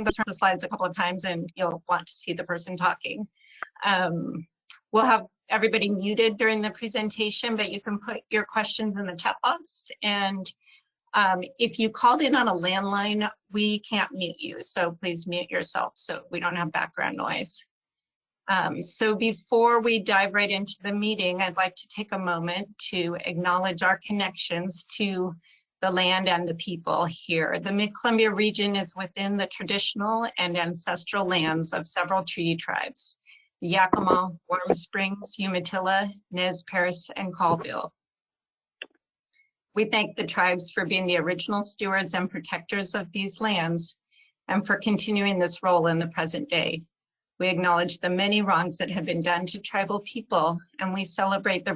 turn the slides a couple of times and you'll want to see the person talking. We'll have everybody muted during the presentation, but you can put your questions in the chat box. And if you called in on a landline, we can't mute you. So please mute yourself so we don't have background noise. So before we dive right into the meeting, I'd like to take a moment to acknowledge our connections to the land and the people here. The Mid-Columbia region is within the traditional and ancestral lands of several Treaty tribes: the Yakama, Warm Springs, Umatilla, Nez Perce, and Colville. We thank the tribes for being the original stewards and protectors of these lands and for continuing this role in the present day. We acknowledge the many wrongs that have been done to tribal people, and we celebrate the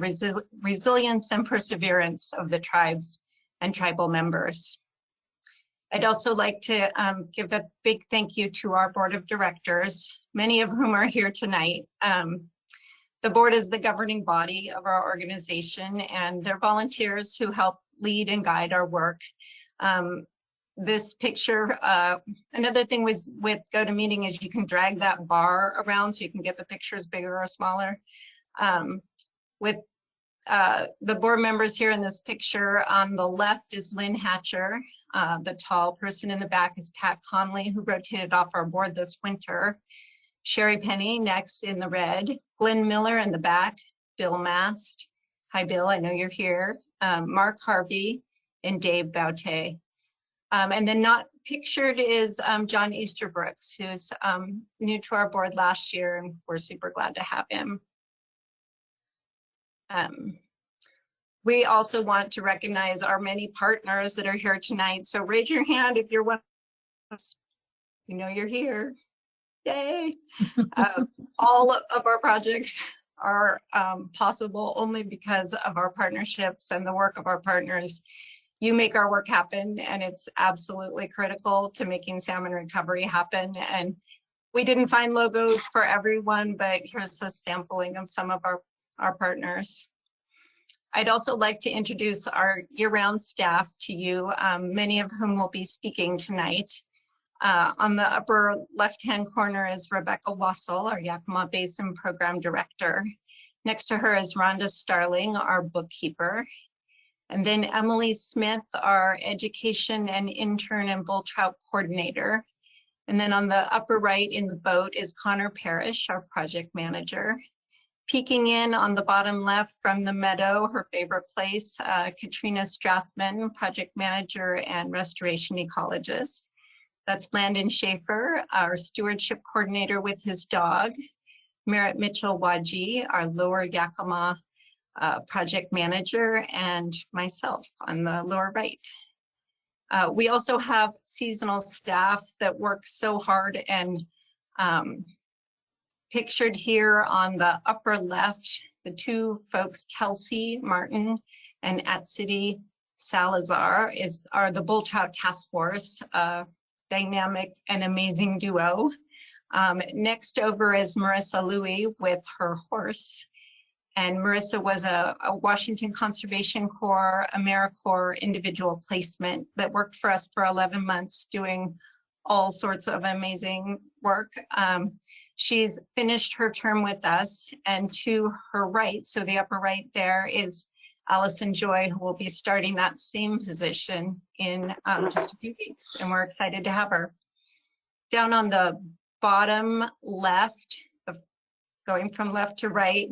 resilience and perseverance of the tribes and tribal members. I'd also like to give a big thank you to our board of directors, many of whom are here tonight. The board is the governing body of our organization, and they're volunteers who help lead and guide our work. This picture, another thing with GoToMeeting is you can drag that bar around so you can get the pictures bigger or smaller. With the board members here in this picture, on the left is Lynn Hatcher. The tall person in the back is Pat Conley, who rotated off our board this winter. Sherry Penny next in the red. Glenn Miller in the back. Bill Mast. Hi, Bill, I know you're here. Mark Harvey and Dave Baute. And then not pictured is John Easterbrooks, who's new to our board last year, and we're super glad to have him. We also want to recognize our many partners that are here tonight. So raise your hand if you're one of us. We know you're here. Yay! All of our projects are possible only because of our partnerships and the work of our partners. You make our work happen, and it's absolutely critical to making salmon recovery happen. And we didn't find logos for everyone, but here's a sampling of some of our partners. I'd also like to introduce our year-round staff to you, many of whom will be speaking tonight. On the upper left-hand corner is Rebecca Wassel, our Yakama Basin Program Director. Next to her is Rhonda Starling, our bookkeeper. And then Emily Smith, our Education and Intern and Bull Trout Coordinator. And then on the upper right in the boat is Connor Parrish, our Project Manager. Peeking in on the bottom left from the meadow, her favorite place, Katrina Strathman, Project Manager and Restoration Ecologist. That's Landon Schaefer, our Stewardship Coordinator with his dog. Merritt Mitchell-Waji, our Lower Yakama Project Manager, and myself on the lower right. We also have seasonal staff that work so hard, and pictured here on the upper left, the two folks, Kelsey Martin and Atsidi Salazar, are the Bull Trout Task Force, dynamic and amazing duo. Next over is Marissa Louie with her horse. And Marissa was a Washington Conservation Corps, AmeriCorps individual placement that worked for us for 11 months doing all sorts of amazing work. She's finished her term with us, and to her right, so the upper right there, is Allison Joy, who will be starting that same position in just a few weeks, and we're excited to have her. Down on the bottom left, going from left to right,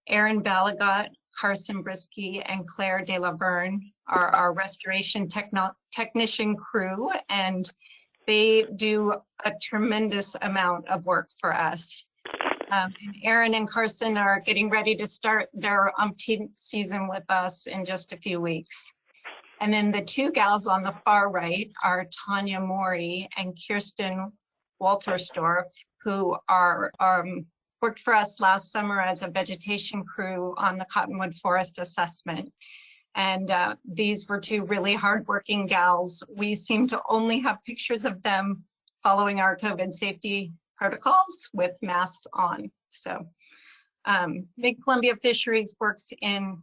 Aaron Balagot, Carson Brisky, and Claire De La Verne are our restoration technician crew, and they do a tremendous amount of work for us. And Aaron and Carson are getting ready to start their umpteenth season with us in just a few weeks. And then the two gals on the far right are Tanya Mori and Kirsten Walterstorff, who are worked for us last summer as a vegetation crew on the Cottonwood Forest Assessment. And these were two really hardworking gals. We seem to only have pictures of them following our COVID safety protocols with masks on. So Mid-Columbia Fisheries works in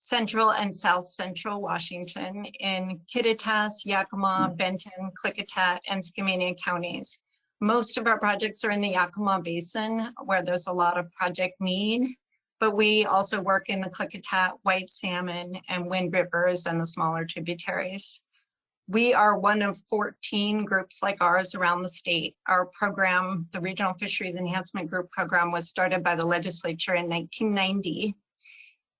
Central and South Central Washington in Kittitas, Yakima, Benton, Klickitat, and Skamania counties. Most of our projects are in the Yakima Basin where there's a lot of project need, but we also work in the Klickitat, White Salmon, and Wind Rivers and the smaller tributaries. We are one of 14 groups like ours around the state. Our program, the Regional Fisheries Enhancement Group program, was started by the legislature in 1990.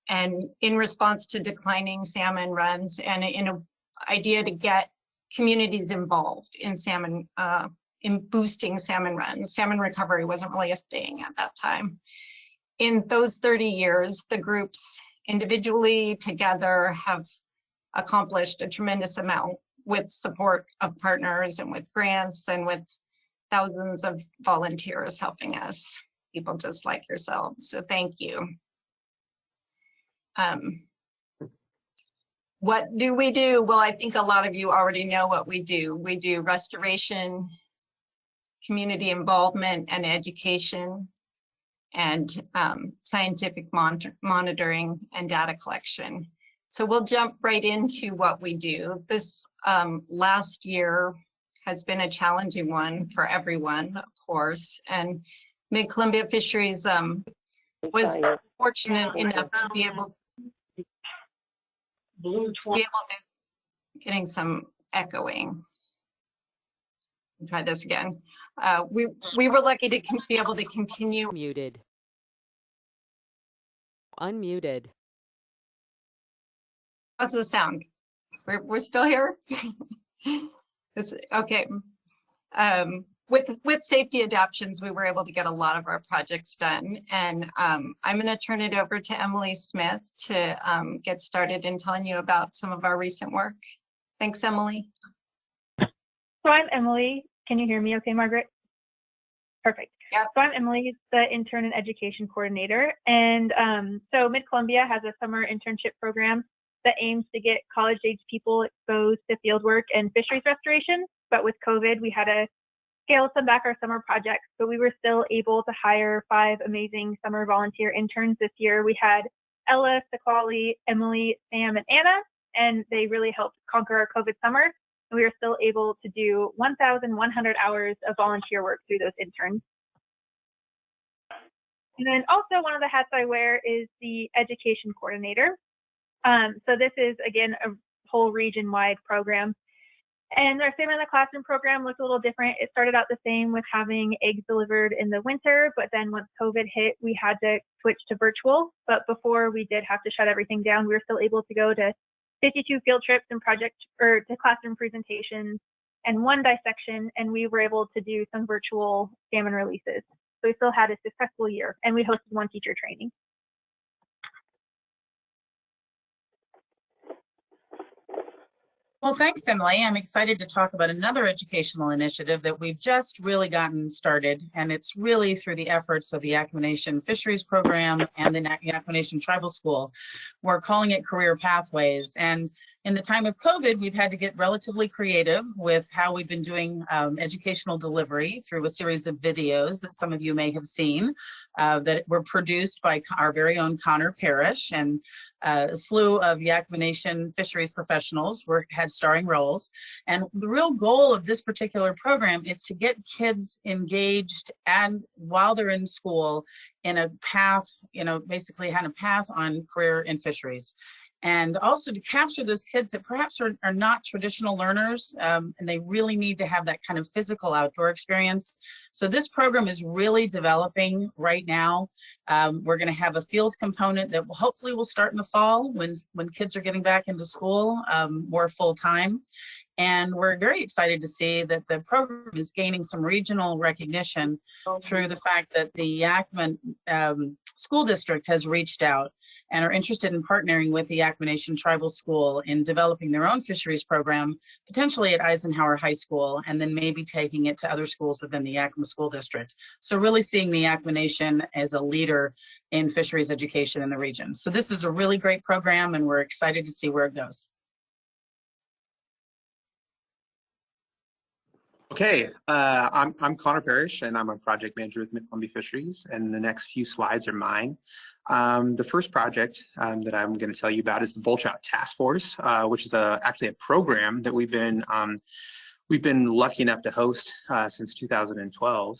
And in response to declining salmon runs and in an idea to get communities involved in salmon, in boosting salmon runs. Salmon recovery wasn't really a thing at that time. In those 30 years, the groups individually together have accomplished a tremendous amount with support of partners and with grants and with thousands of volunteers helping us, people just like yourselves. So thank you. What do we do? Well, I think a lot of you already know what we do. We do restoration, community involvement and education, and scientific monitoring and data collection. So we'll jump right into what we do. This last year has been a challenging one for everyone, of course, and Mid-Columbia Fisheries was fortunate enough to be able to getting some echoing. Try this again. We were lucky to be able to continue. Muted. Unmuted. How's the sound? We're still here. It's okay. With safety adaptions, we were able to get a lot of our projects done. And I'm going to turn it over to Emily Smith to get started in telling you about some of our recent work. Thanks, Emily. So I'm Emily. Can you hear me okay, Margaret? Perfect. Yep. So I'm Emily, the intern and education coordinator. And so Mid-Columbia has a summer internship program that aims to get college-age people exposed to fieldwork and fisheries restoration. But with COVID, we had to scale some back our summer projects, but we were still able to hire 5 amazing summer volunteer interns this year. We had Ella, Sequali, Emily, Sam, and Anna, and they really helped conquer our COVID summer. And we were still able to do 1,100 hours of volunteer work through those interns. And then also one of the hats I wear is the education coordinator. So this is, again, a whole region-wide program. And our Salmon in the Classroom program looks a little different. It started out the same with having eggs delivered in the winter, but then once COVID hit, we had to switch to virtual. But before we did have to shut everything down, we were still able to go to 52 field trips and to classroom presentations and 1 dissection, and we were able to do some virtual salmon releases. So we still had a successful year, and we hosted 1 teacher training. Well, thanks, Emily. I'm excited to talk about another educational initiative that we've just really gotten started, and it's really through the efforts of the Yakama Nation Fisheries Program and the Yakama Nation Tribal School. We're calling it Career Pathways, and in the time of COVID, we've had to get relatively creative with how we've been doing educational delivery through a series of videos that some of you may have seen that were produced by our very own Connor Parrish, and a slew of Yakama Nation fisheries professionals had starring roles. And the real goal of this particular program is to get kids engaged and while they're in school in a path, basically had a path on career in fisheries. And also to capture those kids that perhaps are not traditional learners, and they really need to have that kind of physical outdoor experience. So this program is really developing right now. We're going to have a field component that hopefully will start in the fall when kids are getting back into school more full time. And we're very excited to see that the program is gaining some regional recognition through the fact that the Yakama School District has reached out and are interested in partnering with the Yakama Nation Tribal School in developing their own fisheries program, potentially at Eisenhower High School, and then maybe taking it to other schools within the Yakama School District. So really seeing the Yakama Nation as a leader in fisheries education in the region. So this is a really great program, and we're excited to see where it goes. Okay, I'm Connor Parrish, and I'm a project manager with Mid-Columbia Fisheries, and the next few slides are mine. The first project that I'm going to tell you about is the Bull Trout Task Force, which is actually a program that we've been lucky enough to host since 2012.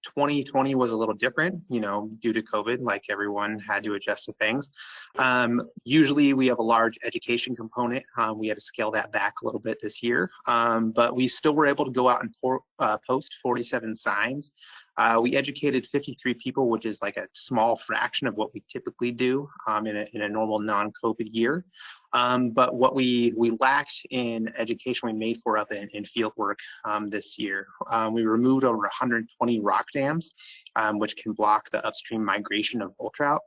2020 was a little different, you know, due to COVID, like everyone had to adjust to things. Usually we have a large education component. We had to scale that back a little bit this year, but we still were able to go out and post 47 signs. We educated 53 people, which is like a small fraction of what we typically do in a normal non-COVID year. But what we lacked in education, we made for up in field work this year. We removed over 120 rock dams, which can block the upstream migration of bull trout.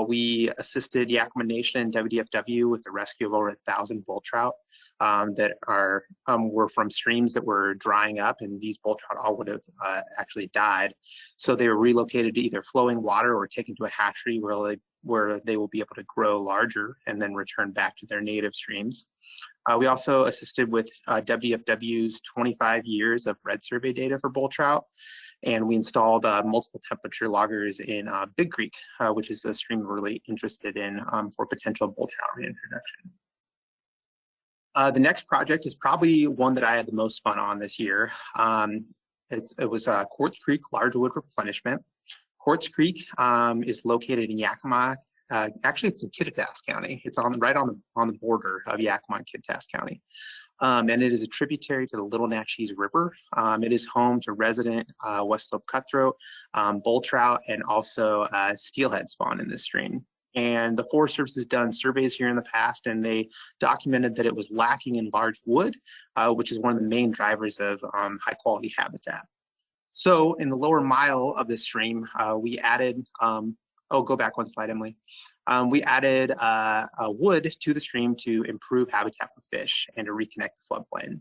We assisted Yakama Nation and WDFW with the rescue of over 1,000 bull trout that were from streams that were drying up, and these bull trout all would have actually died. So they were relocated to either flowing water or taken to a hatchery where they will be able to grow larger and then return back to their native streams. We also assisted with WFW's 25 years of red survey data for bull trout, and we installed multiple temperature loggers in Big Creek, which is a stream we're really interested in for potential bull trout reintroduction. The next project is probably one that I had the most fun on this year. It was Quartz Creek Largewood Replenishment. Quartz Creek is located in Yakama. Actually, it's in Kittitas County. It's right on the border of Yakama and Kittitas County. And it is a tributary to the Little Natchez River. It is home to resident West Slope cutthroat, bull trout, and also steelhead spawn in this stream. And the Forest Service has done surveys here in the past, and they documented that it was lacking in large wood, which is one of the main drivers of high quality habitat. So in the lower mile of the stream, we added, go back one slide, Emily. We added wood to the stream to improve habitat for fish and to reconnect the floodplain.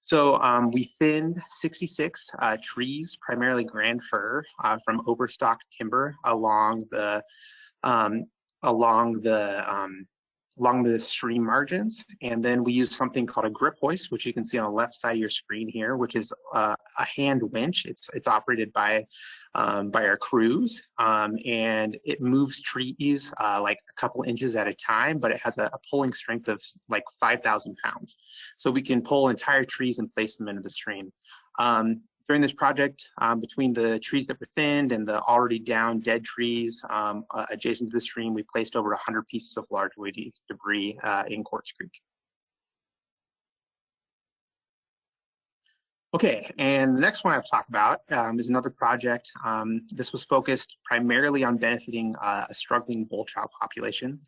So we thinned 66 trees, primarily grand fir, from overstocked timber along the stream margins, and then we use something called a grip hoist, which you can see on the left side of your screen here, which is a hand winch. It's operated by our crews, and it moves trees like a couple inches at a time, but it has a pulling strength of like 5,000 pounds. So we can pull entire trees and place them into the stream. During this project, between the trees that were thinned and the already down dead trees adjacent to the stream, we placed over 100 pieces of large woody debris in Quartz Creek. Okay, and the next one I've talked about is another project. This was focused primarily on benefiting a struggling bull trout population.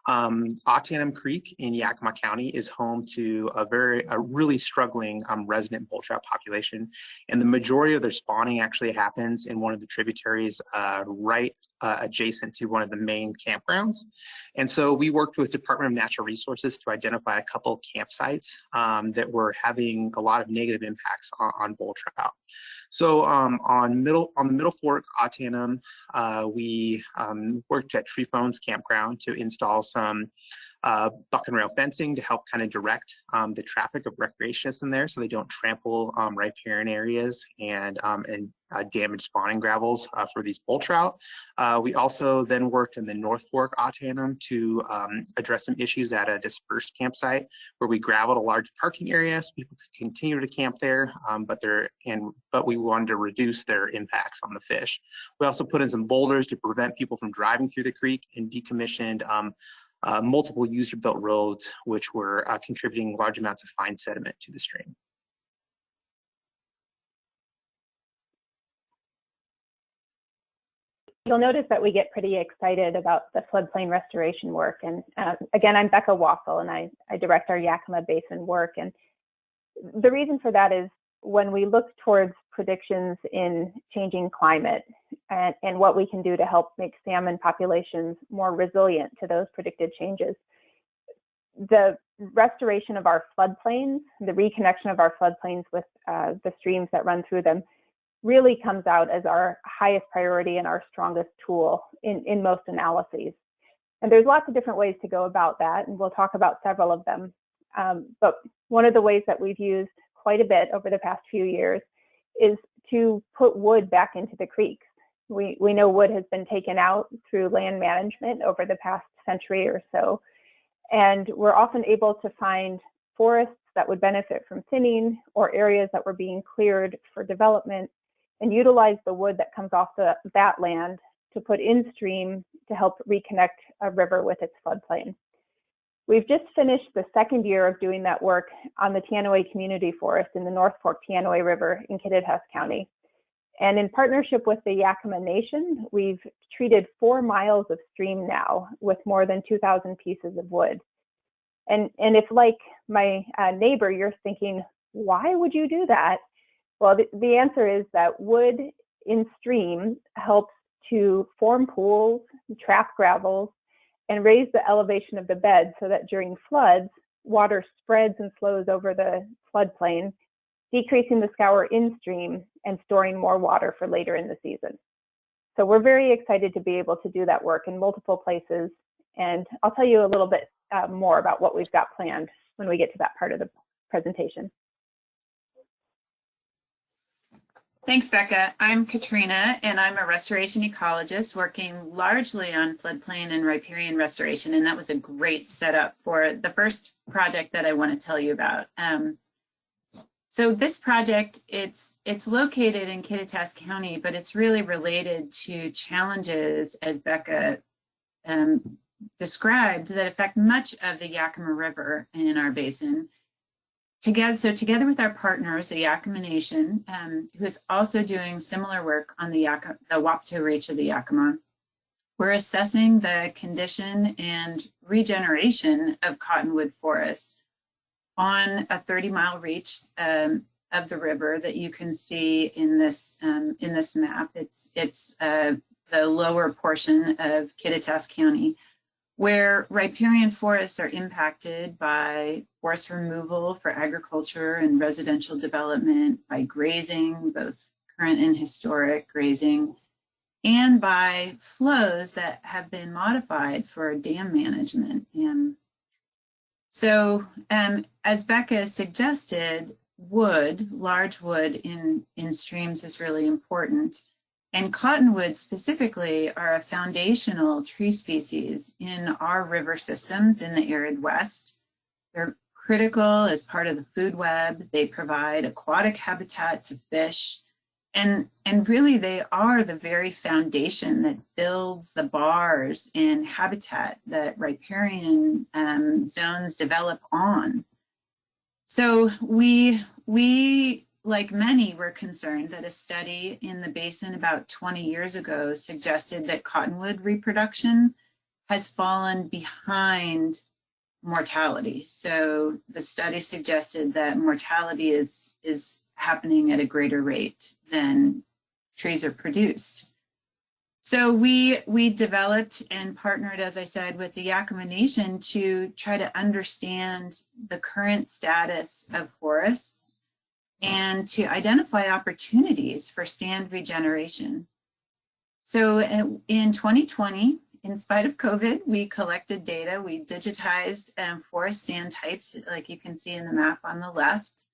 Ahtanum Creek in Yakama County is home to a really struggling resident bull trout population, and the majority of their spawning actually happens in one of the tributaries right adjacent to one of the main campgrounds. And so we worked with Department of Natural Resources to identify a couple of campsites that were having a lot of negative impacts on bull trout. So on the Middle Fork, Ahtanum, we worked at Tree Phones Campground to install some buck and rail fencing to help kind of direct the traffic of recreationists in there so they don't trample riparian areas and damage spawning gravels for these bull trout. We also then worked in the North Fork Ahtanum to address some issues at a dispersed campsite where we graveled a large parking area so people could continue to camp there, but we wanted to reduce their impacts on the fish. We also put in some boulders to prevent people from driving through the creek and decommissioned multiple user-built roads, which were contributing large amounts of fine sediment to the stream. You'll notice that we get pretty excited about the floodplain restoration work. And again, I'm Becca Waffle, and I direct our Yakama Basin work. And the reason for that is when we look towards predictions in changing climate and what we can do to help make salmon populations more resilient to those predicted changes, the restoration of our floodplains, the reconnection of our floodplains with the streams that run through them really comes out as our highest priority and our strongest tool in most analyses. And there's lots of different ways to go about that, and we'll talk about several of them. But one of the ways that we've used quite a bit over the past few years is to put wood back into the creeks. We know wood has been taken out through land management over the past century or so, and we're often able to find forests that would benefit from thinning or areas that were being cleared for development and utilize the wood that comes off that land to put in stream to help reconnect a river with its floodplain. We've just finished the second year of doing that work on the Inuoye Community Forest in the North Fork Inuoye River in Kittitas County. And in partnership with the YAKAMA Nation, we've treated 4 miles of stream now with more than 2,000 pieces of wood. And if, like my neighbor, you're thinking, why would you do that? Well, the answer is that wood in stream helps to form pools, trap gravels, and raise the elevation of the bed so that during floods, water spreads and flows over the floodplain, decreasing the scour in stream and storing more water for later in the season. So we're very excited to be able to do that work in multiple places. And I'll tell you a little bit more about what we've got planned when we get to that part of the presentation. Thanks, Becca. I'm Katrina, and I'm a restoration ecologist working largely on floodplain and riparian restoration, and that was a great setup for the first project that I want to tell you about. So this project, it's located in Kittitas County, but it's really related to challenges, as Becca described, that affect much of the Yakama River in our basin. Together with our partners, the Yakama Nation, who is also doing similar work on the Wapato reach of the Yakama, we're assessing the condition and regeneration of cottonwood forests on a 30-mile reach of the river that you can see in this map. It's the lower portion of Kittitas County, where riparian forests are impacted by forest removal for agriculture and residential development, by grazing, both current and historic grazing, and by flows that have been modified for dam management. So as Becca suggested, wood, large wood in streams is really important. And cottonwood specifically are a foundational tree species in our river systems in the arid West. They're critical as part of the food web. They provide aquatic habitat to fish. And really they are the very foundation that builds the bars and habitat that riparian zones develop on. So we like many, were concerned that a study in the basin about 20 years ago suggested that cottonwood reproduction has fallen behind mortality. So the study suggested that mortality is happening at a greater rate than trees are produced. So we developed and partnered, as I said, with the Yakama Nation to try to understand the current status of forests and to identify opportunities for stand regeneration. So in 2020, in spite of COVID, we collected data, we digitized forest stand types, like you can see in the map on the left.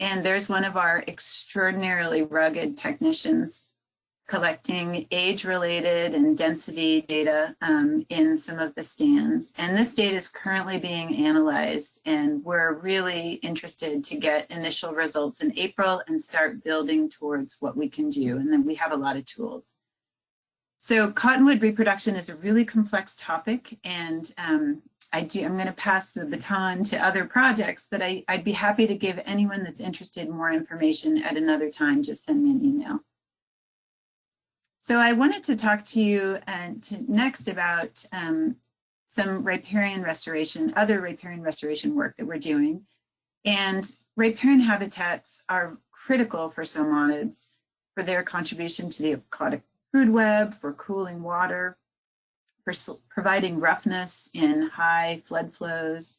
And there's one of our extraordinarily rugged technicians collecting age-related and density data in some of the stands. And this data is currently being analyzed, and we're really interested to get initial results in April and start building towards what we can do. And then we have a lot of tools. So cottonwood reproduction is a really complex topic, and I'm going to pass the baton to other projects, but I'd be happy to give anyone that's interested more information at another time. Just send me an email. So I wanted to talk to you next about some riparian restoration, other riparian restoration work that we're doing. And riparian habitats are critical for salmonids, for their contribution to the aquatic food web, for cooling water, for providing roughness in high flood flows.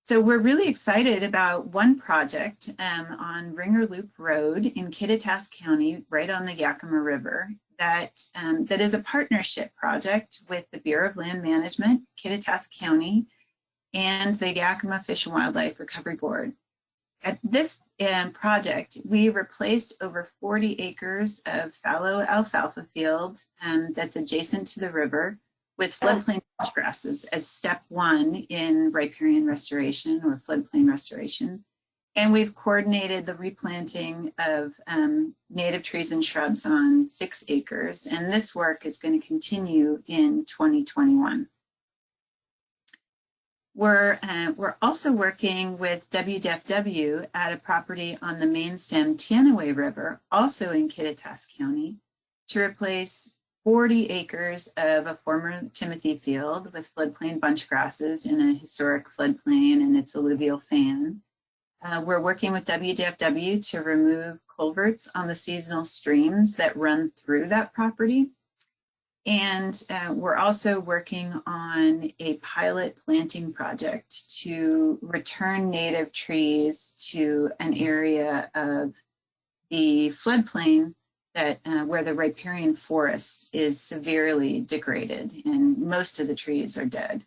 So we're really excited about one project on Ringer Loop Road in Kittitas County, right on the Yakama River, that is a partnership project with the Bureau of Land Management, Kittitas County, and the Yakama Fish and Wildlife Recovery Board. At this project, we replaced over 40 acres of fallow alfalfa field that's adjacent to the river with floodplain grasses as step one in riparian restoration or floodplain restoration. And we've coordinated the replanting of native trees and shrubs on 6 acres. And this work is going to continue in 2021. We're also working with WDFW at a property on the main stem Tianaway River, also in Kittitas County, to replace 40 acres of a former Timothy field with floodplain bunch grasses in a historic floodplain and its alluvial fan. We're working with WDFW to remove culverts on the seasonal streams that run through that property. And we're also working on a pilot planting project to return native trees to an area of the floodplain that where the riparian forest is severely degraded and most of the trees are dead.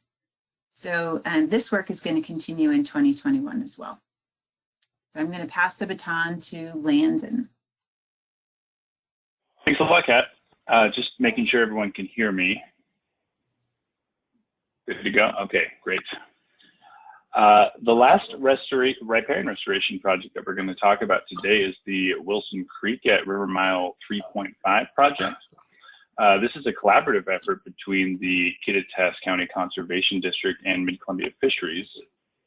So this work is going to continue in 2021 as well. So I'm going to pass the baton to Landon. Thanks a lot, Kat. Just making sure everyone can hear me. Good to go? Okay, great. The last riparian restoration project that we're going to talk about today is the Wilson Creek at River Mile 3.5 project. This is a collaborative effort between the Kittitas County Conservation District and Mid-Columbia Fisheries.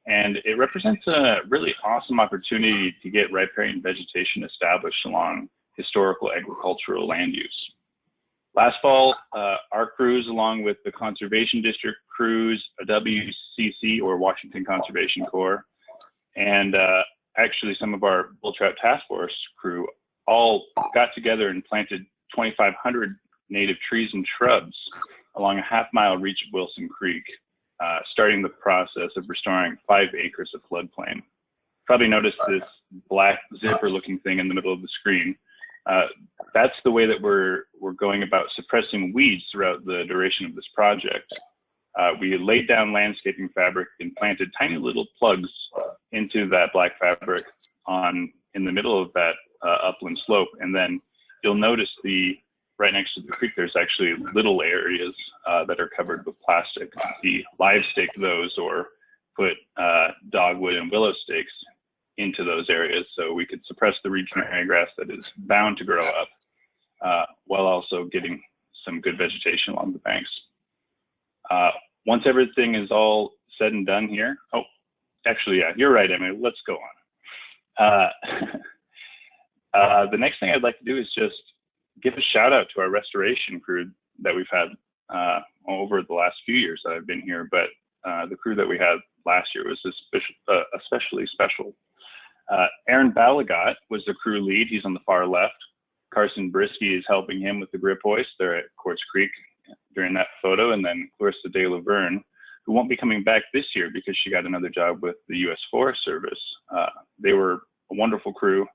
And it represents a really awesome opportunity to get riparian vegetation established along historical agricultural land use. Last fall, our crews, along with the Conservation District crews, a WCC or Washington Conservation Corps, and actually some of our Bull Trout Task Force crew all got together and planted 2,500 native trees and shrubs along a half-mile reach of Wilson Creek, starting the process of restoring 5 acres of floodplain. Probably noticed this black zipper-looking thing in the middle of the screen. That's the way that we're going about suppressing weeds throughout the duration of this project. We laid down landscaping fabric and planted tiny little plugs into that black fabric in the middle of that upland slope. And then you'll notice right next to the creek, there's actually little areas that are covered with plastic. We live stake those or put dogwood and willow stakes into those areas so we could suppress the regional grass that is bound to grow up while also getting some good vegetation along the banks. Once everything is all said and done here, oh, actually, yeah, you're right, Emily, let's go on. The next thing I'd like to do is just give a shout out to our restoration crew that we've had over the last few years that I've been here, but the crew that we had last year was especially special. Aaron Balagot was the crew lead. He's on the far left. Carson Brisky is helping him with the grip hoist there at Quartz Creek during that photo. And then Clarissa De Laverne, who won't be coming back this year because she got another job with the U.S. Forest Service. They were a wonderful crew.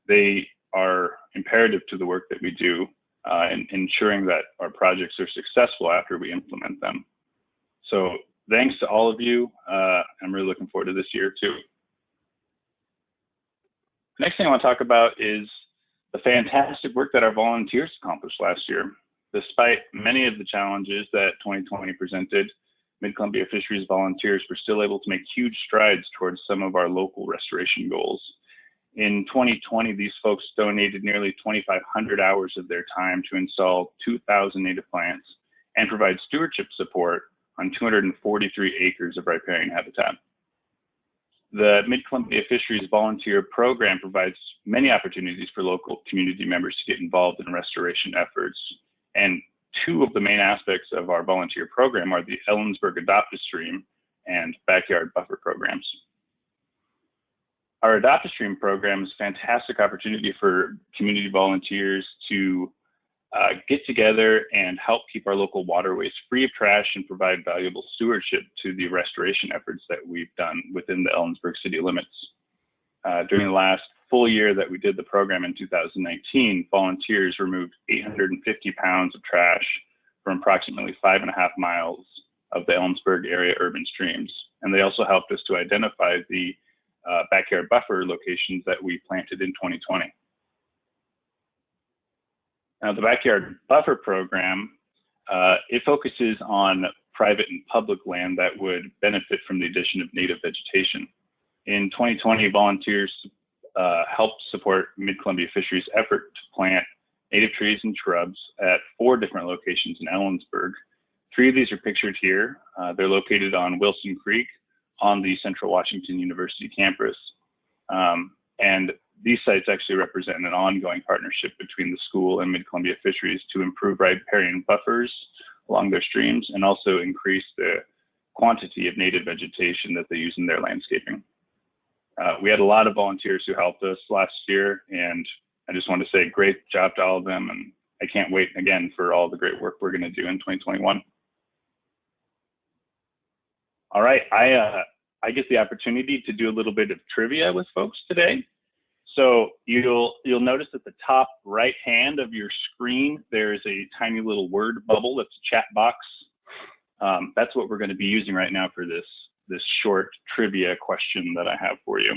They are imperative to the work that we do in ensuring that our projects are successful after we implement them. So thanks to all of you. I'm really looking forward to this year too. The next thing I want to talk about is the fantastic work that our volunteers accomplished last year. Despite many of the challenges that 2020 presented, Mid-Columbia Fisheries volunteers were still able to make huge strides towards some of our local restoration goals. In 2020, these folks donated nearly 2,500 hours of their time to install 2,000 native plants and provide stewardship support on 243 acres of riparian habitat. The Mid-Columbia Fisheries Volunteer Program provides many opportunities for local community members to get involved in restoration efforts. And 2 of the main aspects of our volunteer program are the Ellensburg Adopt-A-Stream and Backyard Buffer programs. Our Adopt-A-Stream program is a fantastic opportunity for community volunteers to get together and help keep our local waterways free of trash and provide valuable stewardship to the restoration efforts that we've done within the Ellensburg city limits. During the last full year that we did the program in 2019, volunteers removed 850 pounds of trash from approximately 5.5 miles of the Ellensburg area urban streams. And they also helped us to identify the backyard buffer locations that we planted in 2020. Now, the backyard buffer program, it focuses on private and public land that would benefit from the addition of native vegetation. In 2020, volunteers helped support Mid-Columbia Fisheries' effort to plant native trees and shrubs at 4 different locations in Ellensburg. 3 of these are pictured here. They're located on Wilson Creek on the Central Washington University campus. And these sites actually represent an ongoing partnership between the school and Mid-Columbia Fisheries to improve riparian buffers along their streams and also increase the quantity of native vegetation that they use in their landscaping. We had a lot of volunteers who helped us last year, and I just want to say great job to all of them, and I can't wait again for all the great work we're going to do in 2021. All right, I get the opportunity to do a little bit of trivia with folks today. So you'll notice at the top right hand of your screen, there's a tiny little word bubble that's a chat box. That's what we're going to be using right now for this short trivia question that I have for you.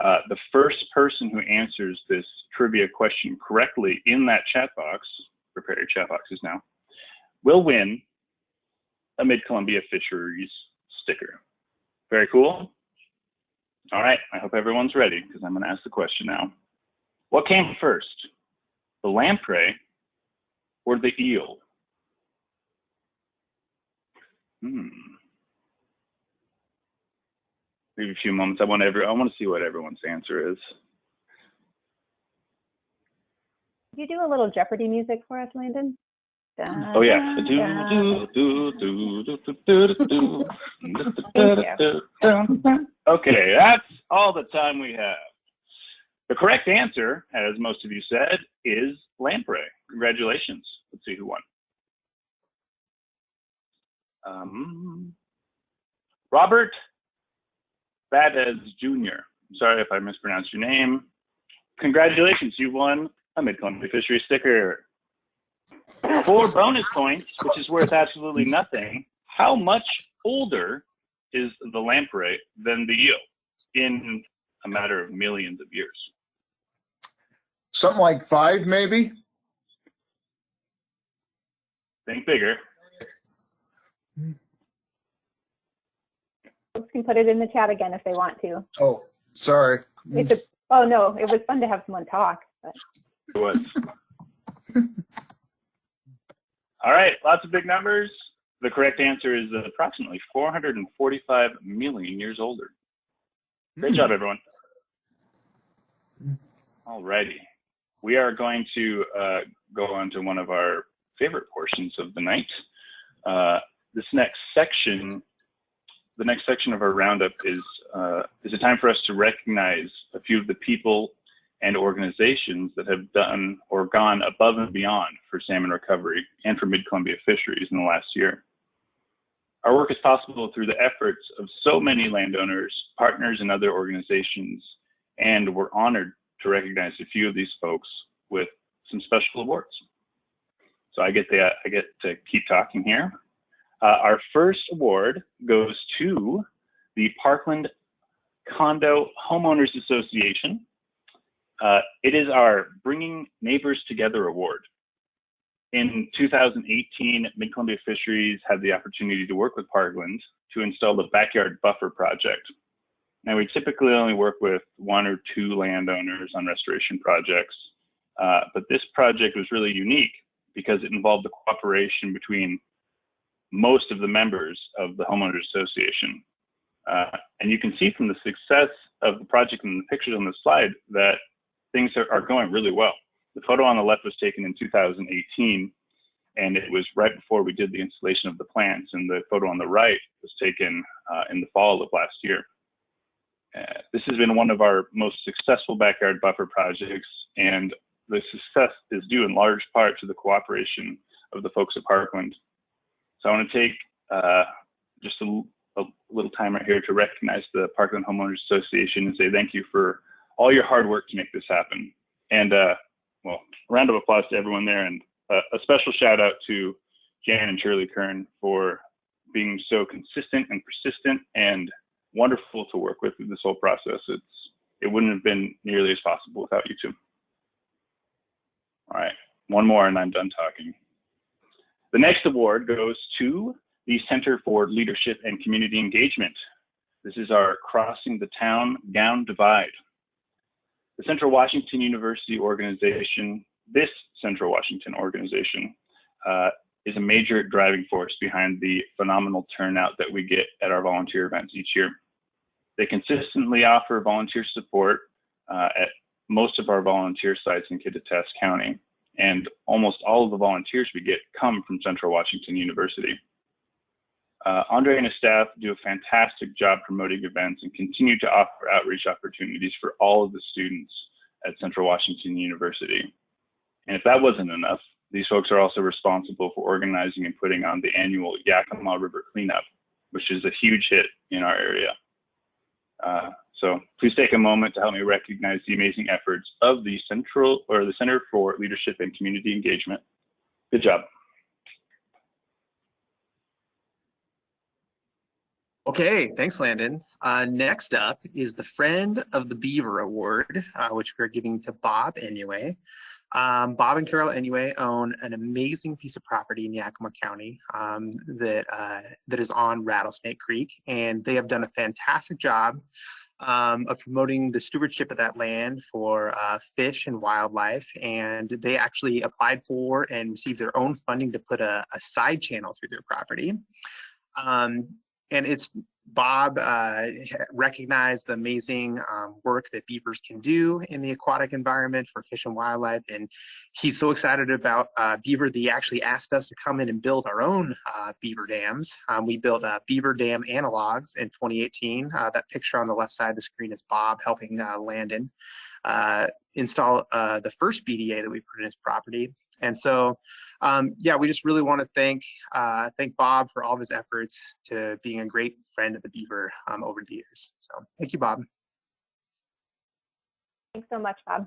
The first person who answers this trivia question correctly in that chat box, prepare your chat boxes now, will win a Mid-Columbia Fisheries sticker. Very cool. All right, I hope everyone's ready because I'm going to ask the question now. What came first, the lamprey or the eel? Maybe a few moments. I want to see what everyone's answer is. Could you do a little Jeopardy music for us, Landon? Oh yeah. Okay, that's all the time we have. The correct answer, as most of you said, is lamprey. Congratulations. Let's see who won. Robert Badez Jr. Sorry if I mispronounced your name. Congratulations, you won a Mid-Columbia Fisheries sticker. 4 bonus points, which is worth absolutely nothing. How much older is the lamprey than the eel in a matter of millions of years? Something like 5, maybe? Think bigger. Folks can put it in the chat again if they want to. Oh, sorry. Oh no, it was fun to have someone talk. But. It was. All right, lots of big numbers. The correct answer is approximately 445 million years older. Great job, everyone. All righty. We are going to go on to one of our favorite portions of the night. This next section, the next section of our roundup is a time for us to recognize a few of the people and organizations that have done or gone above and beyond for salmon recovery and for Mid-Columbia Fisheries in the last year. Our work is possible through the efforts of so many landowners, partners, and other organizations, and we're honored to recognize a few of these folks with some special awards. So I get to keep talking here. Our first award goes to the Parkland Condo Homeowners Association. It is our Bringing Neighbors Together Award. In 2018, Mid-Columbia Fisheries had the opportunity to work with Parkland to install the Backyard Buffer Project. Now, we typically only work with 1 or 2 landowners on restoration projects, but this project was really unique because it involved the cooperation between most of the members of the Homeowners Association. And you can see from the success of the project in the pictures on the slide that things are going really well. The photo on the left was taken in 2018, and it was right before we did the installation of the plants, and the photo on the right was taken in the fall of last year. This has been one of our most successful backyard buffer projects, and the success is due in large part to the cooperation of the folks at Parkland. So I want to take just a little time right here to recognize the Parkland Homeowners Association and say thank you for all your hard work to make this happen. And well, a round of applause to everyone there, and a special shout out to Jan and Shirley Kern for being so consistent and persistent and wonderful to work with through this whole process. It wouldn't have been nearly as possible without you two. All right, one more and I'm done talking. The next award goes to the Center for Leadership and Community Engagement. This is our Crossing the Town Gown Divide. The Central Washington University organization, this Central Washington organization, is a major driving force behind the phenomenal turnout that we get at our volunteer events each year. They consistently offer volunteer support at most of our volunteer sites in Kittitas County, and almost all of the volunteers we get come from Central Washington University. Andre and his staff do a fantastic job promoting events and continue to offer outreach opportunities for all of the students at Central Washington University. And if that wasn't enough, these folks are also responsible for organizing and putting on the annual Yakama River Cleanup, which is a huge hit in our area. So please take a moment to help me recognize the amazing efforts of the Center for Leadership and Community Engagement. Good job. Okay, thanks, Landon. Next up is the Friend of the Beaver Award, which we're giving to Bob Inuoye. Bob and Carol Inuoye own an amazing piece of property in Yakama County that is on Rattlesnake Creek, and they have done a fantastic job of promoting the stewardship of that land for fish and wildlife. And they actually applied for and received their own funding to put a side channel through their property. And it's Bob recognized the amazing work that beavers can do in the aquatic environment for fish and wildlife. And he's so excited about beaver that he actually asked us to come in and build our own beaver dams. We built beaver dam analogs in 2018. That picture on the left side of the screen is Bob helping Landon install the first BDA that we put in his property. And so, yeah, we just really want to thank Bob for all of his efforts to being a great friend of the beaver over the years. So thank you, Bob. Thanks so much, Bob.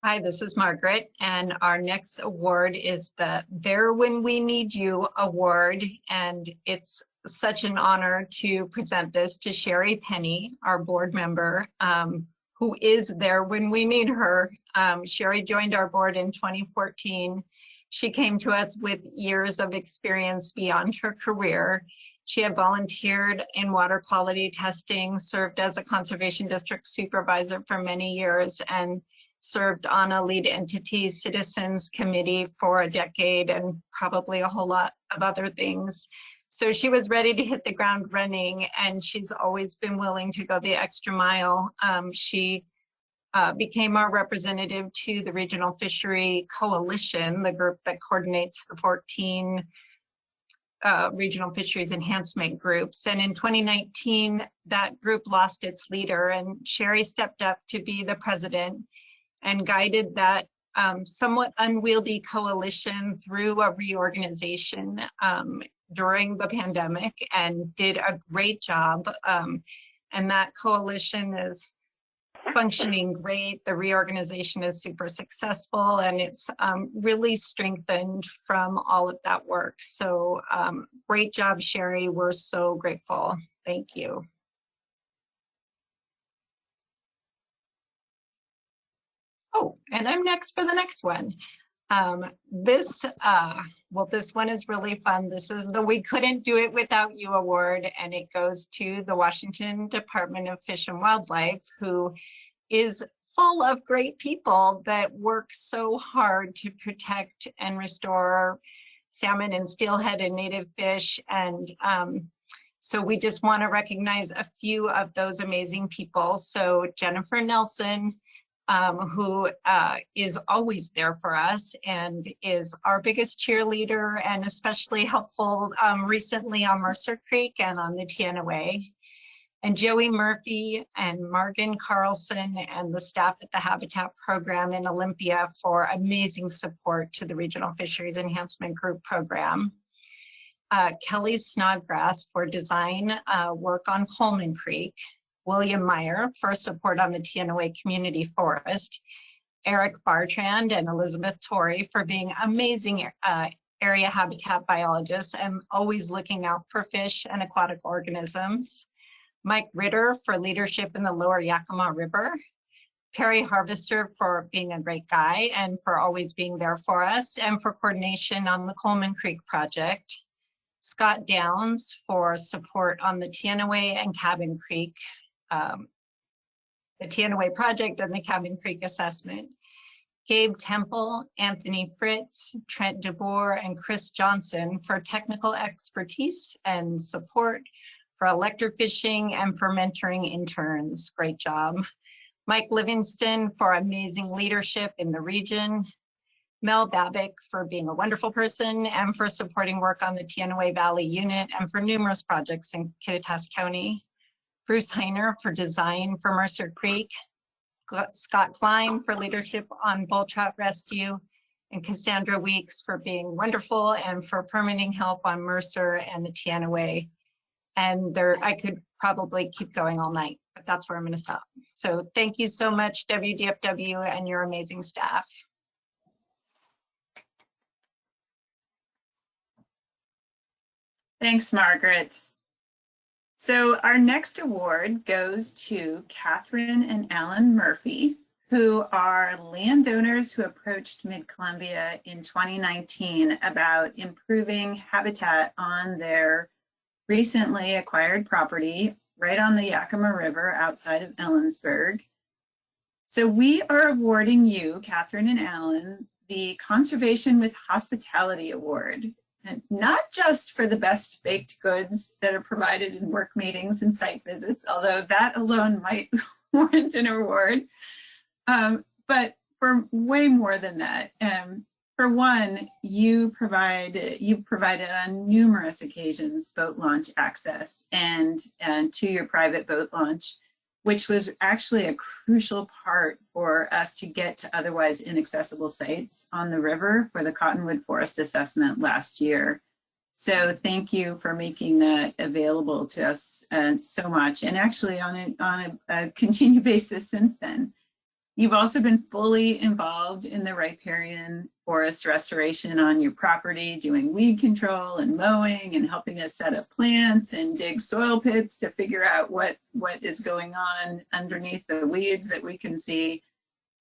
Hi, this is Margaret, and our next award is the There When We Need You Award, and it's such an honor to present this to Sherry Penny, our board member, who is there when we need her. Sherry joined our board in 2014. She came to us with years of experience beyond her career. She had volunteered in water quality testing, served as a conservation district supervisor for many years, and served on a lead entity citizens committee for a decade, and probably a whole lot of other things. So she was ready to hit the ground running, and she's always been willing to go the extra mile. She became our representative to the Regional Fishery Coalition, the group that coordinates the 14 regional fisheries enhancement groups. And in 2019, that group lost its leader, and Sherry stepped up to be the president and guided that somewhat unwieldy coalition through a reorganization during the pandemic, and did a great job. And that coalition is functioning great. The reorganization is super successful, and it's really strengthened from all of that work. So great job, Sherry. We're so grateful. Thank you. Oh, and I'm next for the next one. This one is really fun. This is the We Couldn't Do It Without You Award, and it goes to the Washington Department of Fish and Wildlife, who is full of great people that work so hard to protect and restore salmon and steelhead and native fish. And so we just want to recognize a few of those amazing people. So Jennifer Nelson, who is always there for us and is our biggest cheerleader, and especially helpful recently on Mercer Creek and on the Inuoye. And Joey Murphy and Margan Carlson and the staff at the Habitat Program in Olympia for amazing support to the Regional Fisheries Enhancement Group program. Kelly Snodgrass for design work on Coleman Creek. William Meyer for support on the Inuoye Community Forest, Eric Bartrand and Elizabeth Torrey for being amazing area habitat biologist and always looking out for fish and aquatic organisms. Mike Ritter for leadership in the lower Yakama River. Perry Harvester for being a great guy and for always being there for us and for coordination on the Coleman Creek project. Scott Downs for support on the Teanaway and Cabin Creek, the Teanaway project and the Cabin Creek assessment. Gabe Temple, Anthony Fritz, Trent DeBoer, and Chris Johnson for technical expertise and support, for electrofishing and for mentoring interns. Great job. Mike Livingston for amazing leadership in the region. Mel Babick for being a wonderful person and for supporting work on the Teanaway Valley unit and for numerous projects in Kittitas County. Bruce Heiner for design for Mercer Creek. Scott Klein for leadership on bull trout rescue, and Cassandra Weeks for being wonderful and for permitting help on Mercer and the Teanaway. And there, I could probably keep going all night, but that's where I'm going to stop. So thank you so much, WDFW and your amazing staff. Thanks, Margaret. So our next award goes to Catherine and Alan Murphy, who are landowners who approached Mid-Columbia in 2019 about improving habitat on their recently acquired property right on the Yakama River outside of Ellensburg. So we are awarding you, Catherine and Alan, the Conservation with Hospitality Award. And not just for the best baked goods that are provided in work meetings and site visits, although that alone might warrant an award, but for way more than that. For one, you've provided on numerous occasions boat launch access and to your private boat launch, which was actually a crucial part for us to get to otherwise inaccessible sites on the river for the Cottonwood Forest Assessment last year. So thank you for making that available to us so much, and actually on a continued basis since then. You've also been fully involved in the riparian forest restoration on your property, doing weed control and mowing and helping us set up plants and dig soil pits to figure out what is going on underneath the weeds that we can see.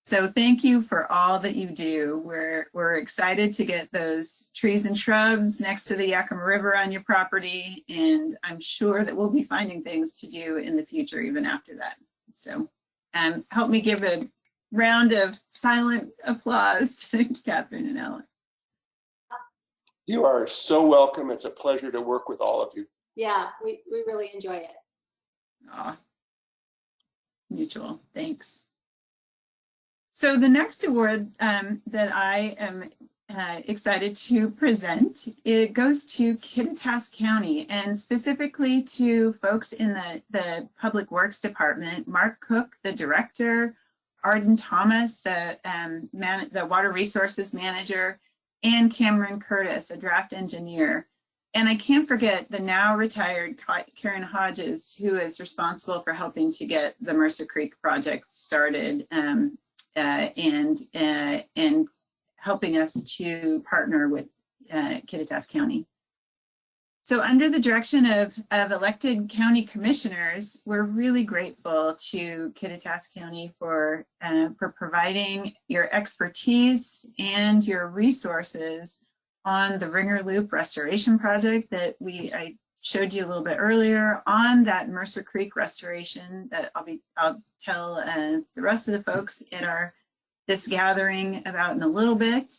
So thank you for all that you do. We're excited to get those trees and shrubs next to the Yakama River on your property, and I'm sure that we'll be finding things to do in the future even after that. So help me give a round of silent applause to Catherine and Ellen. You are so welcome. It's a pleasure to work with all of you. Yeah, we really enjoy it. Aw, mutual, thanks. So the next award that I am excited to present, it goes to Kittitas County, and specifically to folks in the Public Works Department, Mark Cook, the director, Arden Thomas, the Water Resources Manager, and Cameron Curtis, a draft engineer. And I can't forget the now retired Karen Hodges, who is responsible for helping to get the Mercer Creek project started and helping us to partner with Kittitas County. So under the direction of elected county commissioners, we're really grateful to Kittitas County for providing your expertise and your resources on the Ringer Loop restoration project that I showed you a little bit earlier, on that Mercer Creek restoration that I'll tell the rest of the folks at this gathering about in a little bit.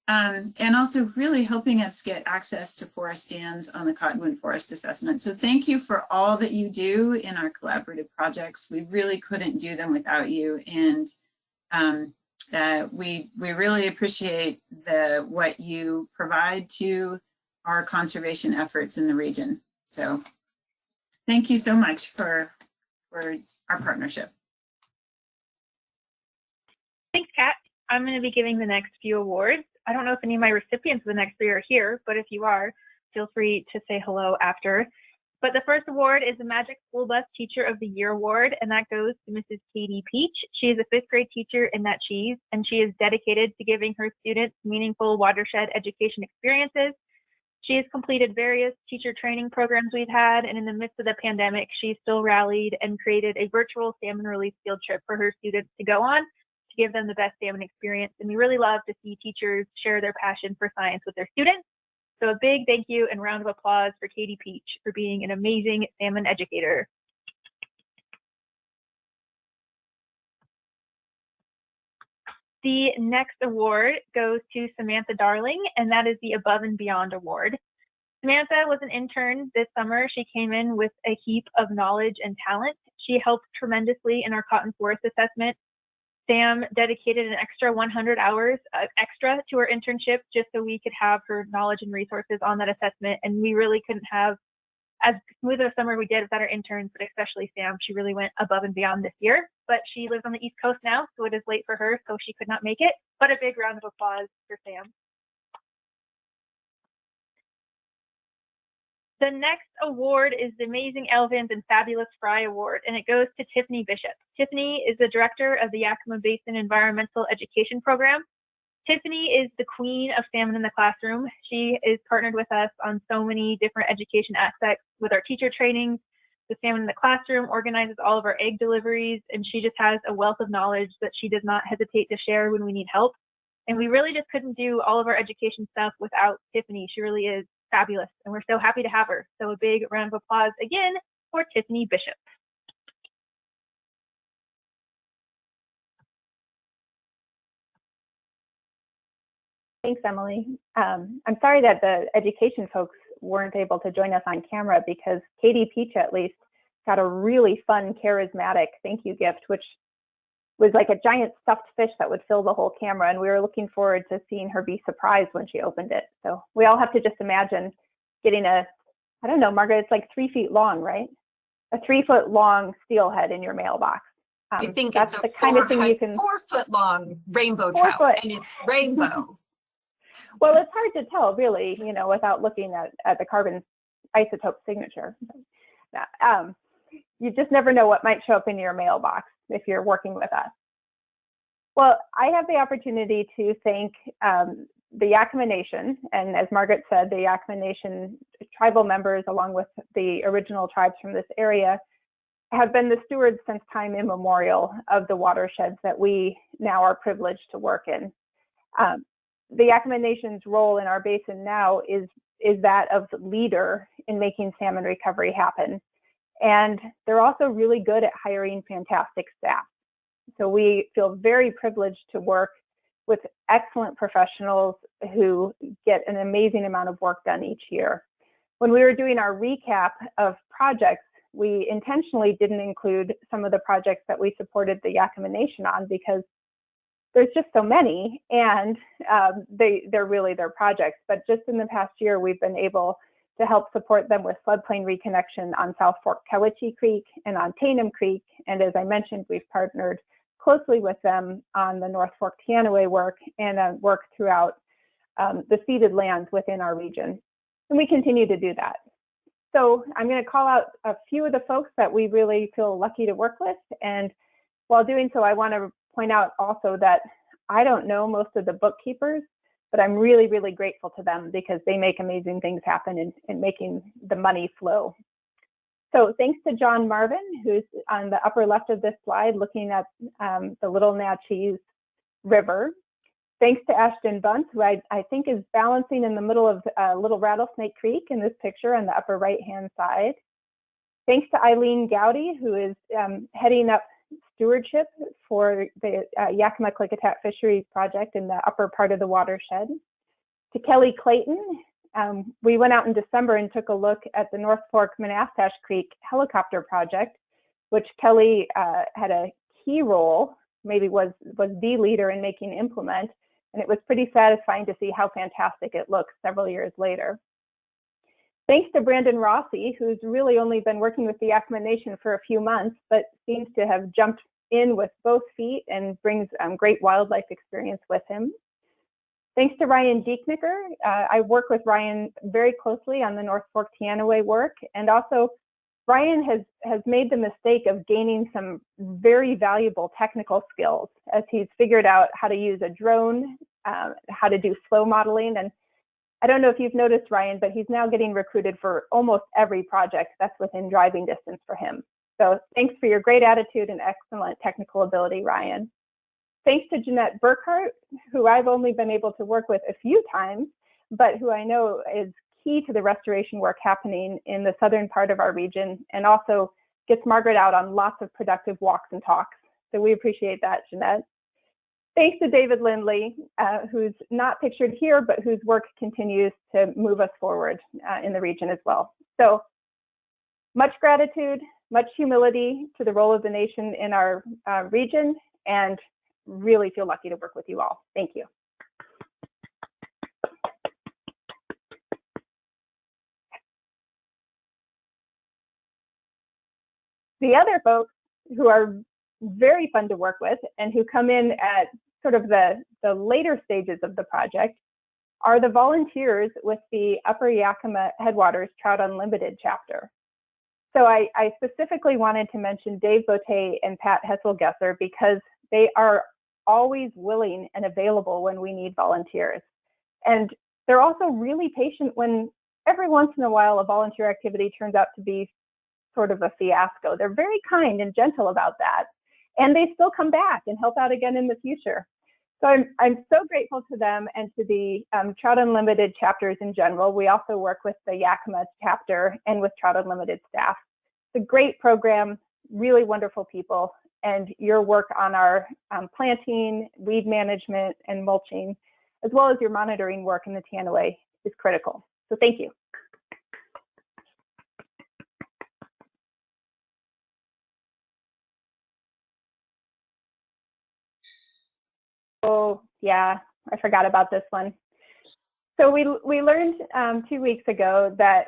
And also really helping us get access to forest stands on the Cottonwood Forest Assessment. So thank you for all that you do in our collaborative projects. We really couldn't do them without you. And we really appreciate what you provide to our conservation efforts in the region. So thank you so much for our partnership. Thanks, Kat. I'm going to be giving the next few awards. I don't know if any of my recipients of the next three are here, but if you are, feel free to say hello after. But the first award is the Magic School Bus Teacher of the Year Award, and that goes to Mrs. Katie Peach. She is a 5th grade teacher in that cheese, and she is dedicated to giving her students meaningful watershed education experiences. She has completed various teacher training programs we've had, and in the midst of the pandemic, she still rallied and created a virtual salmon release field trip for her students to go on to give them the best salmon experience. And we really love to see teachers share their passion for science with their students. So a big thank you and round of applause for Katie Peach for being an amazing salmon educator. The next award goes to Samantha Darling, and that is the Above and Beyond Award. Samantha was an intern this summer. She came in with a heap of knowledge and talent. She helped tremendously in our cotton forest assessment. Sam dedicated an extra 100 hours extra to her internship just so we could have her knowledge and resources on that assessment. And we really couldn't have as smooth of a summer we did without our interns, but especially Sam. She really went above and beyond this year. But she lives on the East Coast now, so it is late for her, so she could not make it. But a big round of applause for Sam. The next award is the Amazing Elvins and Fabulous Fry Award, and it goes to Tiffany Bishop. Tiffany is the director of the Yakama Basin Environmental Education Program. Tiffany is the queen of salmon in the classroom. She is partnered with us on so many different education aspects with our teacher trainings. The Salmon in the Classroom organizes all of our egg deliveries, and she just has a wealth of knowledge that she does not hesitate to share when we need help. And we really just couldn't do all of our education stuff without Tiffany. She really is fabulous, and we're so happy to have her. So a big round of applause again for Tiffany Bishop. Thanks, Emily. I'm sorry that the education folks weren't able to join us on camera because Katie Peach at least got a really fun, charismatic thank you gift, which was like a giant stuffed fish that would fill the whole camera. And we were looking forward to seeing her be surprised when she opened it. So we all have to just imagine getting a, I don't know, Margaret, it's like 3 feet long, right? A 3 foot long steelhead in your mailbox. I think that's it's the a kind of thing you can 4 foot long rainbow 4 trout, foot. and it's rainbow. Well, it's hard to tell really, you know, without looking at the carbon isotope signature. You just never know what might show up in your mailbox if you're working with us. Well, I have the opportunity to thank the Yakama Nation, and as Margaret said, the Yakama Nation tribal members, along with the original tribes from this area, have been the stewards since time immemorial of the watersheds that we now are privileged to work in. The Yakama Nation's role in our basin now is that of leader in making salmon recovery happen. And they're also really good at hiring fantastic staff. So we feel very privileged to work with excellent professionals who get an amazing amount of work done each year. When we were doing our recap of projects, we intentionally didn't include some of the projects that we supported the Yakama Nation on because there's just so many, and they're really their projects. But just in the past year, we've been able to help support them with floodplain reconnection on South Fork Kawachee Creek and on Ahtanum Creek. And as I mentioned, we've partnered closely with them on the North Fork Inuoye work and work throughout the ceded lands within our region. And we continue to do that. So I'm going to call out a few of the folks that we really feel lucky to work with. And while doing so, I want to point out also that I don't know most of the bookkeepers, but I'm really, really grateful to them because they make amazing things happen in making the money flow. So thanks to John Marvin, who's on the upper left of this slide, looking at the Little Natchez River. Thanks to Ashton Bunce, who I think is balancing in the middle of Little Rattlesnake Creek in this picture on the upper right-hand side. Thanks to Eileen Gowdy, who is heading up stewardship for the Yakama-Klickitat Fisheries project in the upper part of the watershed. To Kelly Clayton, we went out in December and took a look at the North Fork Manastash Creek helicopter project, which Kelly had a key role, maybe was the leader in making implement, and it was pretty satisfying to see how fantastic it looks several years later. Thanks to Brandon Rossi, who's really only been working with the Yakama Nation for a few months, but seems to have jumped in with both feet and brings great wildlife experience with him. Thanks to Ryan Dieknicker. I work with Ryan very closely on the North Fork Inuoye work, and also Ryan has made the mistake of gaining some very valuable technical skills as he's figured out how to use a drone, how to do flow modeling. And I don't know if you've noticed, Ryan, but he's now getting recruited for almost every project that's within driving distance for him. So thanks for your great attitude and excellent technical ability, Ryan. Thanks to Jeanette Burkhart, who I've only been able to work with a few times, but who I know is key to the restoration work happening in the southern part of our region, and also gets Margaret out on lots of productive walks and talks. So we appreciate that, Jeanette. Thanks to David Lindley, who's not pictured here, but whose work continues to move us forward in the region as well. So much gratitude, much humility to the role of the nation in our region, and really feel lucky to work with you all. Thank you. The other folks who are very fun to work with and who come in at sort of the later stages of the project are the volunteers with the Upper Yakama Headwaters Trout Unlimited chapter. So I specifically wanted to mention Dave Botte and Pat Hesselgesser because they are always willing and available when we need volunteers. And they're also really patient when every once in a while a volunteer activity turns out to be sort of a fiasco. They're very kind and gentle about that. And they still come back and help out again in the future. So I'm so grateful to them and to the Trout Unlimited chapters in general. We also work with the YAKAMA chapter and with Trout Unlimited staff. It's a great program, really wonderful people, and your work on our planting, weed management, and mulching, as well as your monitoring work in the Inuoye is critical. So thank you. Oh, yeah, I forgot about this one. So we learned 2 weeks ago that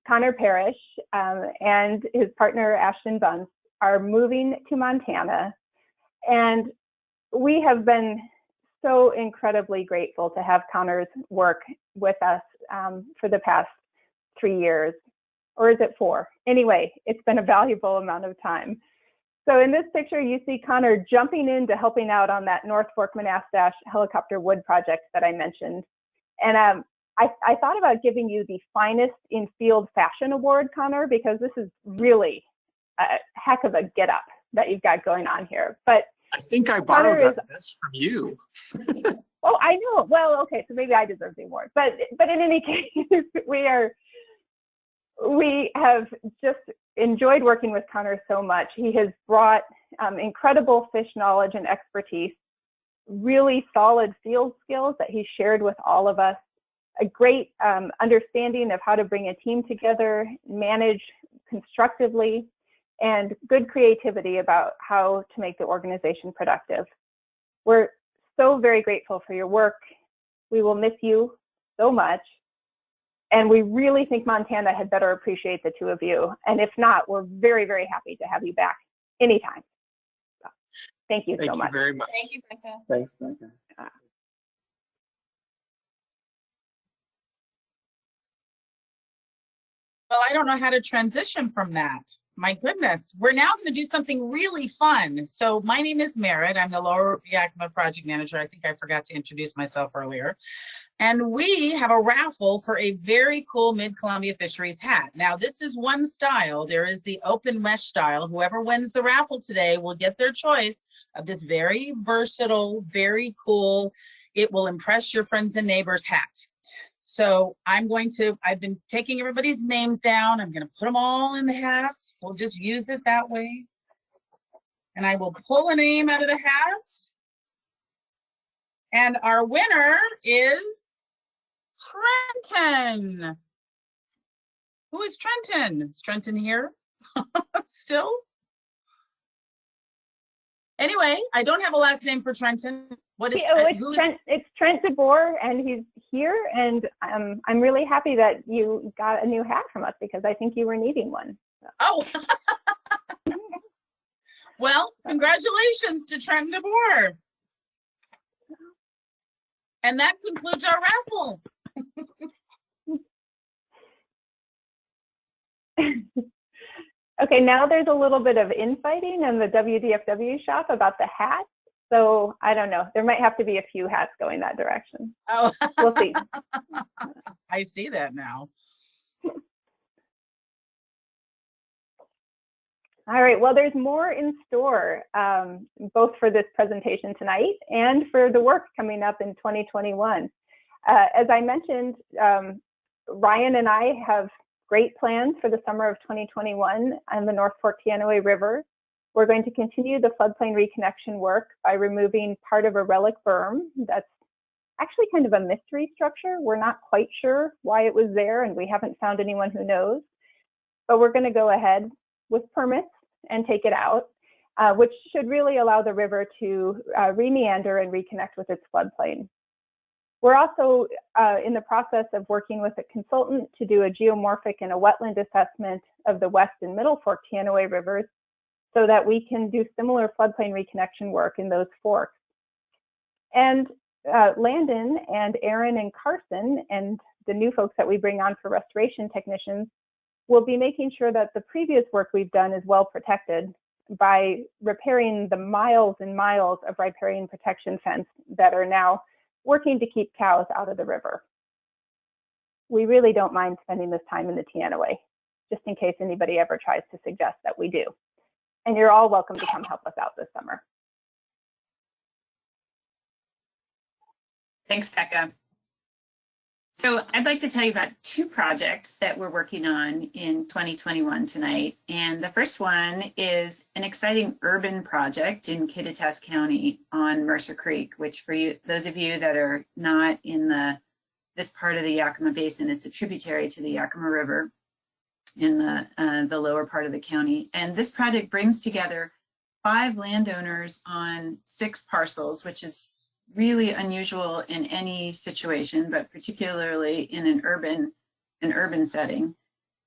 Connor Parrish and his partner Ashton Bunce are moving to Montana. And we have been so incredibly grateful to have Connor's work with us for the past 3 years, or is it 4? Anyway, it's been a valuable amount of time. So in this picture, you see Connor jumping into helping out on that North Fork Monastash helicopter wood project that I mentioned. And I thought about giving you the Finest in Field Fashion Award, Connor, because this is really a heck of a get up that you've got going on here. But I think I borrowed that vest from you. Oh, I know. Well, okay, so maybe I deserve the award. But in any case, we have just enjoyed working with Connor so much. He has brought incredible fish knowledge and expertise, really solid field skills that he shared with all of us, a great understanding of how to bring a team together, manage constructively, and good creativity about how to make the organization productive. We're so very grateful for your work. We will miss you so much. And we really think Montana had better appreciate the two of you. And if not, we're very, very happy to have you back anytime. So, thank you so much. Thank you very much. Thank you, Becca. Thanks, Becca. Well, I don't know how to transition from that. My goodness, we're now going to do something really fun. So my name is Merritt. I'm the Lower Yakama project manager. I think I forgot to introduce myself earlier. And we have a raffle for a very cool Mid-Columbia Fisheries hat. Now, this is one style. There is the open mesh style. Whoever wins the raffle today will get their choice of this very versatile, very cool, it will impress your friends and neighbors hat. So I've been taking everybody's names down. I'm going to put them all in the hat. We'll just use it that way. And I will pull a name out of the hat. And our winner is Trenton. Who is Trenton? Is Trenton here still? Anyway, I don't have a last name for Trenton. What is Trent? It's Trent DeBoer, and he's here. And I'm really happy that you got a new hat from us because I think you were needing one. So. Oh, well, congratulations to Trent DeBoer. And that concludes our raffle. Okay, now there's a little bit of infighting in the WDFW shop about the hats. So I don't know, there might have to be a few hats going that direction. Oh, We'll see. I see that now. All right, well, there's more in store, both for this presentation tonight and for the work coming up in 2021. As I mentioned, Ryan and I have great plans for the summer of 2021 on the North Fork Inuoye River. We're going to continue the floodplain reconnection work by removing part of a relic berm that's actually kind of a mystery structure. We're not quite sure why it was there, and we haven't found anyone who knows. But we're going to go ahead with permits and take it out, which should really allow the river to re-meander and reconnect with its floodplain. We're also in the process of working with a consultant to do a geomorphic and a wetland assessment of the West and Middle Fork Inuoye rivers so that we can do similar floodplain reconnection work in those forks. And Landon and Aaron and Carson and the new folks that we bring on for restoration technicians will be making sure that the previous work we've done is well protected by repairing the miles and miles of riparian protection fence that are now working to keep cows out of the river. We really don't mind spending this time in the Inuoye, just in case anybody ever tries to suggest that we do. And you're all welcome to come help us out this summer. Thanks, Becca. So I'd like to tell you about two projects that we're working on in 2021 tonight. And the first one is an exciting urban project in Kittitas County on Mercer Creek, which for you, those of you that are not in this part of the Yakama Basin, it's a tributary to the Yakama River in the lower part of the county. And this project brings together 5 landowners on 6 parcels, which is really unusual in any situation, but particularly in an urban setting.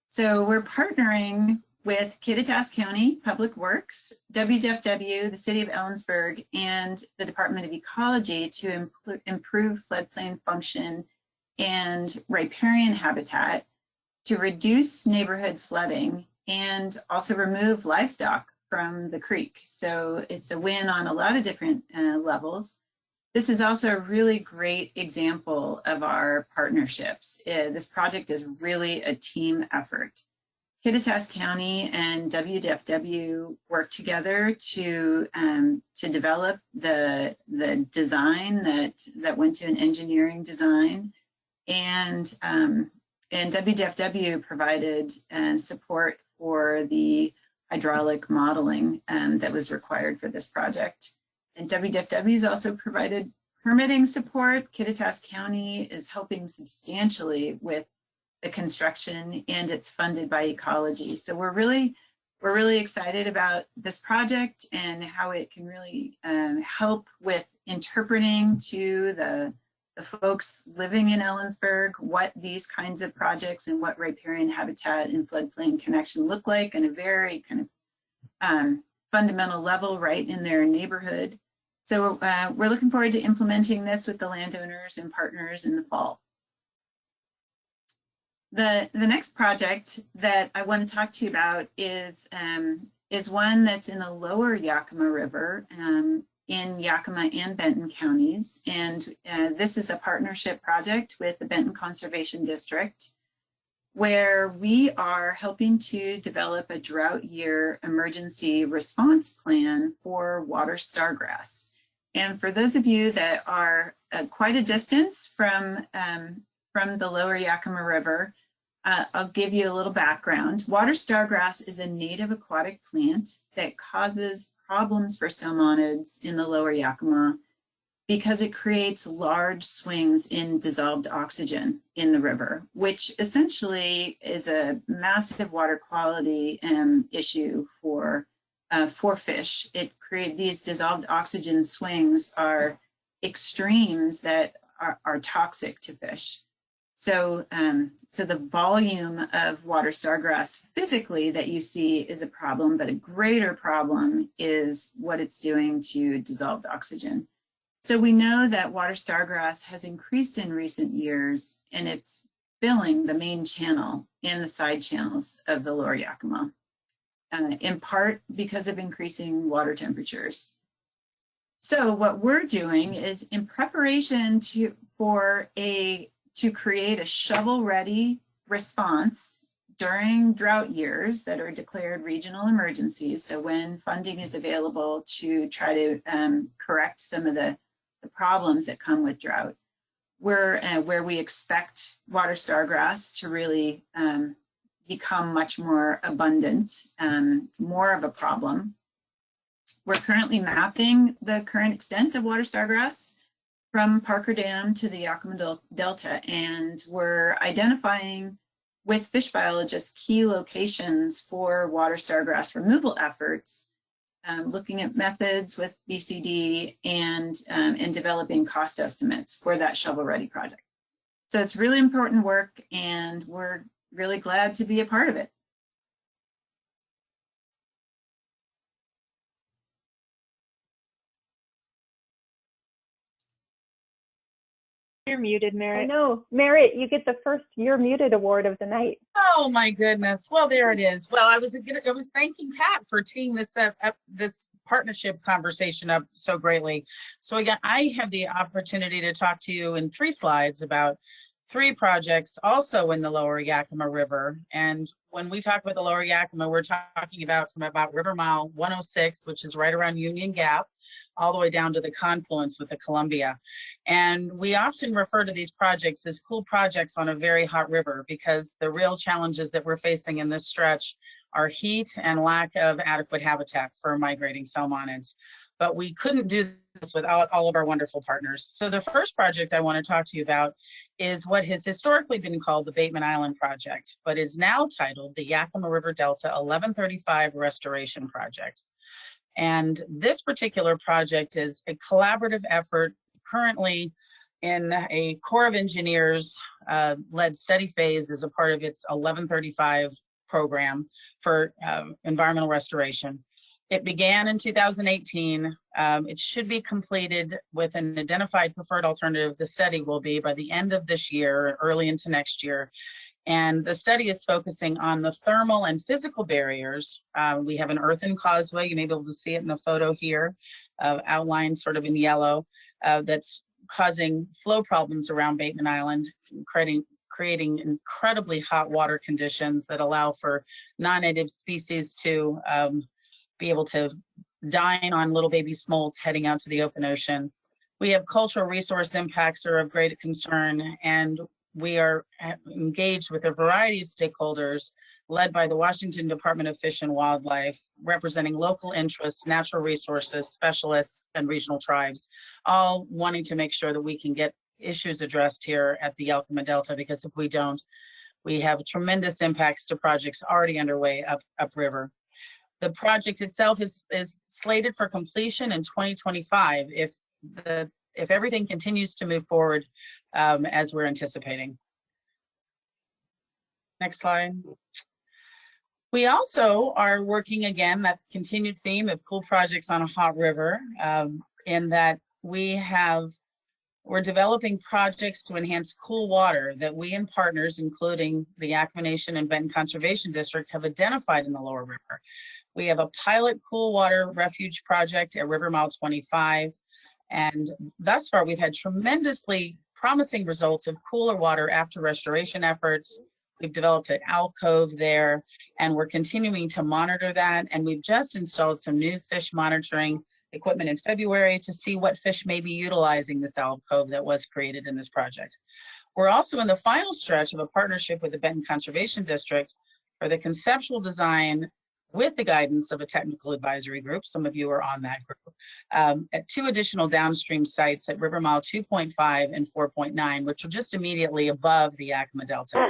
So we're partnering with Kittitas County Public Works, WDFW, the City of Ellensburg, and the Department of Ecology to improve floodplain function and riparian habitat, to reduce neighborhood flooding, and also remove livestock from the creek. So it's a win on a lot of different levels. This is also a really great example of our partnerships. This project is really a team effort. Kittitas County and WDFW work together to develop the design that went to an engineering design, and WDFW provided support for the hydraulic modeling that was required for this project. And WDFW has also provided permitting support. Kittitas County is helping substantially with the construction, and it's funded by Ecology. So we're really excited about this project and how it can really help with interpreting to the folks living in Ellensburg what these kinds of projects and what riparian habitat and floodplain connection look like on a very kind of fundamental level right in their neighborhood. So we're looking forward to implementing this with the landowners and partners in the fall. The next project that I want to talk to you about is one that's in the lower Yakama River in Yakama and Benton counties. And this is a partnership project with the Benton Conservation District, where we are helping to develop a drought year emergency response plan for water stargrass. And for those of you that are quite a distance from the lower Yakama River, I'll give you a little background. Water stargrass is a native aquatic plant that causes problems for salmonids in the lower Yakama because it creates large swings in dissolved oxygen in the river, which essentially is a massive water quality issue for fish. These dissolved oxygen swings are extremes that are toxic to fish. So the volume of water stargrass physically that you see is a problem, but a greater problem is what it's doing to dissolved oxygen. So we know that water stargrass has increased in recent years, and it's filling the main channel and the side channels of the lower Yakama, in part because of increasing water temperatures. So what we're doing is, in preparation to create a shovel-ready response during drought years that are declared regional emergencies, so when funding is available to try to correct some of the problems that come with drought, where we expect water stargrass to really become much more abundant, more of a problem. We're currently mapping the current extent of water stargrass from Parker Dam to the Yakama Delta, and we're identifying with fish biologists key locations for water stargrass removal efforts, looking at methods with BCD and developing cost estimates for that shovel-ready project. So it's really important work, and we're really glad to be a part of it. You're muted, Merritt. I know, Merritt, you get the first You're Muted award of the night. Oh my goodness. Well, there it is. Well, I was thanking Pat for teeing this this partnership conversation up so greatly. So again, I have the opportunity to talk to you in 3 slides about 3 projects also in the lower Yakama River. And when we talk about the lower Yakama, we're talking about from about River Mile 106, which is right around Union Gap, all the way down to the confluence with the Columbia. And we often refer to these projects as cool projects on a very hot river, because the real challenges that we're facing in this stretch are heat and lack of adequate habitat for migrating salmonids. But we couldn't do this without all of our wonderful partners. So the first project I want to talk to you about is what has historically been called the Bateman Island Project, but is now titled the Yakama River Delta 1135 Restoration Project. And this particular project is a collaborative effort currently in a Corps of Engineers led study phase as a part of its 1135 program for environmental restoration. It began in 2018. It should be completed with an identified preferred alternative. The study will be by the end of this year, early into next year. And the study is focusing on the thermal and physical barriers. We have an earthen causeway. You may be able to see it in the photo here, outlined sort of in yellow, that's causing flow problems around Bateman Island, creating incredibly hot water conditions that allow for non-native species to be able to dine on little baby smolts heading out to the open ocean. We have cultural resource impacts that are of great concern, and we are engaged with a variety of stakeholders led by the Washington Department of Fish and Wildlife, representing local interests, natural resources, specialists, and regional tribes, all wanting to make sure that we can get issues addressed here at the Yakama Delta, because if we don't, we have tremendous impacts to projects already underway upriver. The project itself is slated for completion in 2025 if everything continues to move forward as we're anticipating. Next slide. We also are working, again, that continued theme of cool projects on a hot river, in that we're developing projects to enhance cool water that we and partners, including the Yakama Nation and Benton Conservation District, have identified in the lower river. We have a pilot cool water refuge project at River Mile 25. And thus far, we've had tremendously promising results of cooler water after restoration efforts. We've developed an alcove there, and we're continuing to monitor that. And we've just installed some new fish monitoring equipment in February to see what fish may be utilizing this alcove that was created in this project. We're also in the final stretch of a partnership with the Benton Conservation District for the conceptual design with the guidance of a technical advisory group. Some of you are on that group, at 2 additional downstream sites at River Mile 2.5 and 4.9, which are just immediately above the Yakama Delta.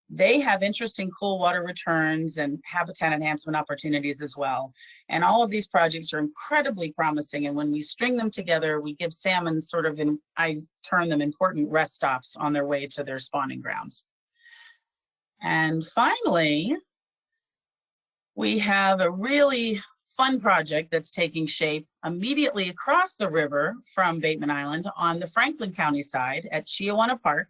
They have interesting cool water returns and habitat enhancement opportunities as well. And all of these projects are incredibly promising. And when we string them together, we give salmon sort of, I term them important rest stops on their way to their spawning grounds. And finally, we have a really fun project that's taking shape immediately across the river from Bateman Island on the Franklin County side at Chiawana Park.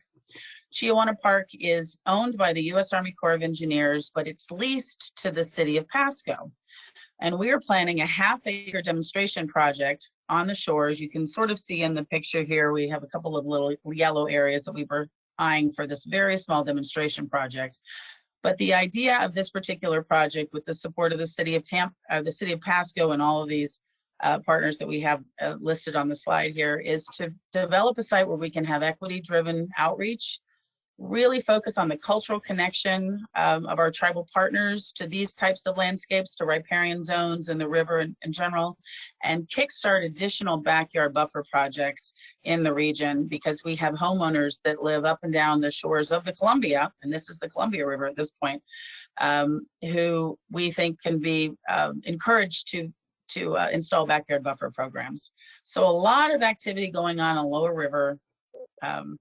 Chiawana Park is owned by the U.S. Army Corps of Engineers, but it's leased to the city of Pasco. And we are planning a half-acre demonstration project on the shores. You can sort of see in the picture here, we have a couple of little yellow areas that we were eyeing for this very small demonstration project. But the idea of this particular project, with the support of the city of Pasco and all of these partners that we have listed on the slide here, is to develop a site where we can have equity-driven outreach, really focus on the cultural connection of our tribal partners to these types of landscapes, to riparian zones and the river in general, and kickstart additional backyard buffer projects in the region, because we have homeowners that live up and down the shores of the Columbia, and this is the Columbia River at this point, who we think can be encouraged to install backyard buffer programs. So a lot of activity going on Lower River, and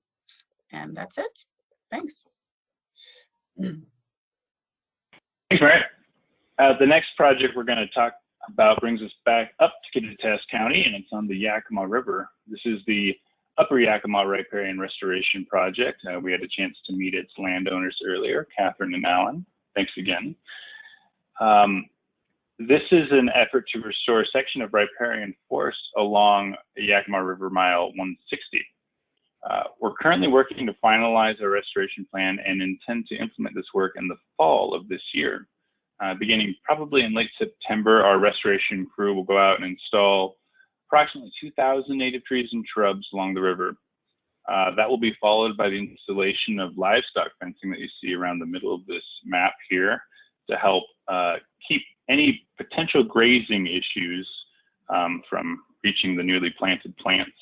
that's it. Thanks. Thanks, Mary. The next project we're going to talk about brings us back up to Kittitas County, and it's on the Yakama River. This is the Upper Yakama Riparian Restoration Project. We had a chance to meet its landowners earlier, Catherine and Alan. Thanks again. This is an effort to restore a section of riparian forest along Yakama River Mile 160. We're currently working to finalize our restoration plan and intend to implement this work in the fall of this year. Beginning probably in late September, our restoration crew will go out and install approximately 2,000 native trees and shrubs along the river. That will be followed by the installation of livestock fencing that you see around the middle of this map here to help keep any potential grazing issues from reaching the newly planted plants.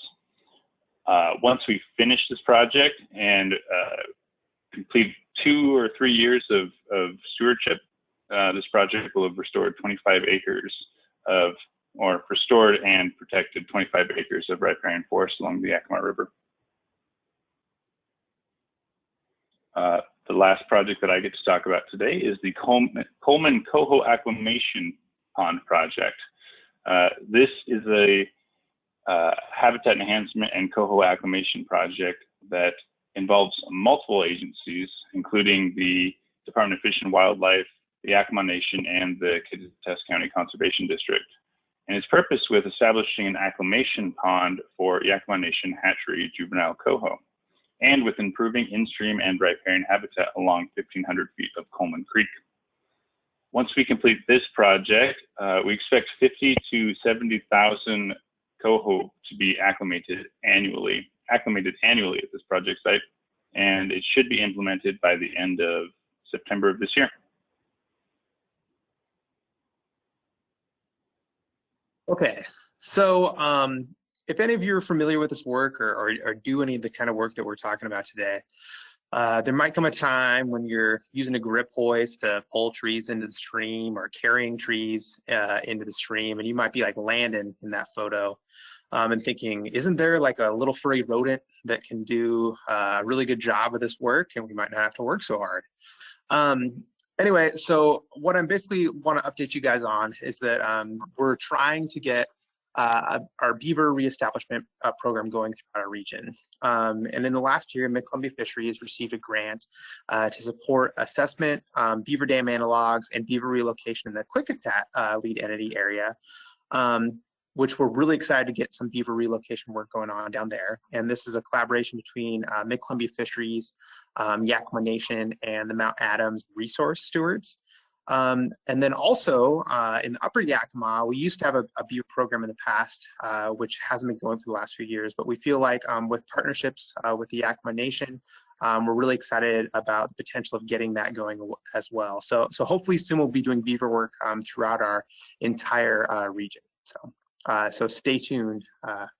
Once we finish this project and complete 2 or 3 years of stewardship, this project will have restored 25 acres of, or restored and protected 25 acres of riparian forest along the Yakama River. The last project that I get to talk about today is the Coleman Coho Acclimation Pond Project. This is a habitat enhancement and coho acclimation project that involves multiple agencies, including the Department of Fish and Wildlife, the Yakama Nation, and the Kittitas County Conservation District. And its purpose with establishing an acclimation pond for Yakama Nation hatchery juvenile coho, and with improving in-stream and riparian habitat along 1,500 feet of Coleman Creek. Once we complete this project, we expect 50 to 70,000 coho to be acclimated annually at this project site, and it should be implemented by the end of September of this year. Okay, so if any of you are familiar with this work or do any of the kind of work that we're talking about today, there might come a time when you're using a grip hoist to pull trees into the stream or carrying trees into the stream, and you might be like Landon in that photo and thinking, isn't there like a little furry rodent that can do a really good job of this work and we might not have to work so hard? Anyway, so what I basically want to update you guys on is that we're trying to get our beaver reestablishment program going throughout our region. And in the last year, Mid-Columbia Fisheries received a grant to support assessment, beaver dam analogs, and beaver relocation in the Klickitat lead entity area, which we're really excited to get some beaver relocation work going on down there. And this is a collaboration between Mid-Columbia Fisheries, Yakama Nation, and the Mount Adams Resource Stewards. And then also in the Upper Yakama, we used to have a beaver program in the past, which hasn't been going for the last few years, but we feel like with partnerships with the Yakama Nation, we're really excited about the potential of getting that going as well. So hopefully soon we'll be doing beaver work throughout our entire region. So stay tuned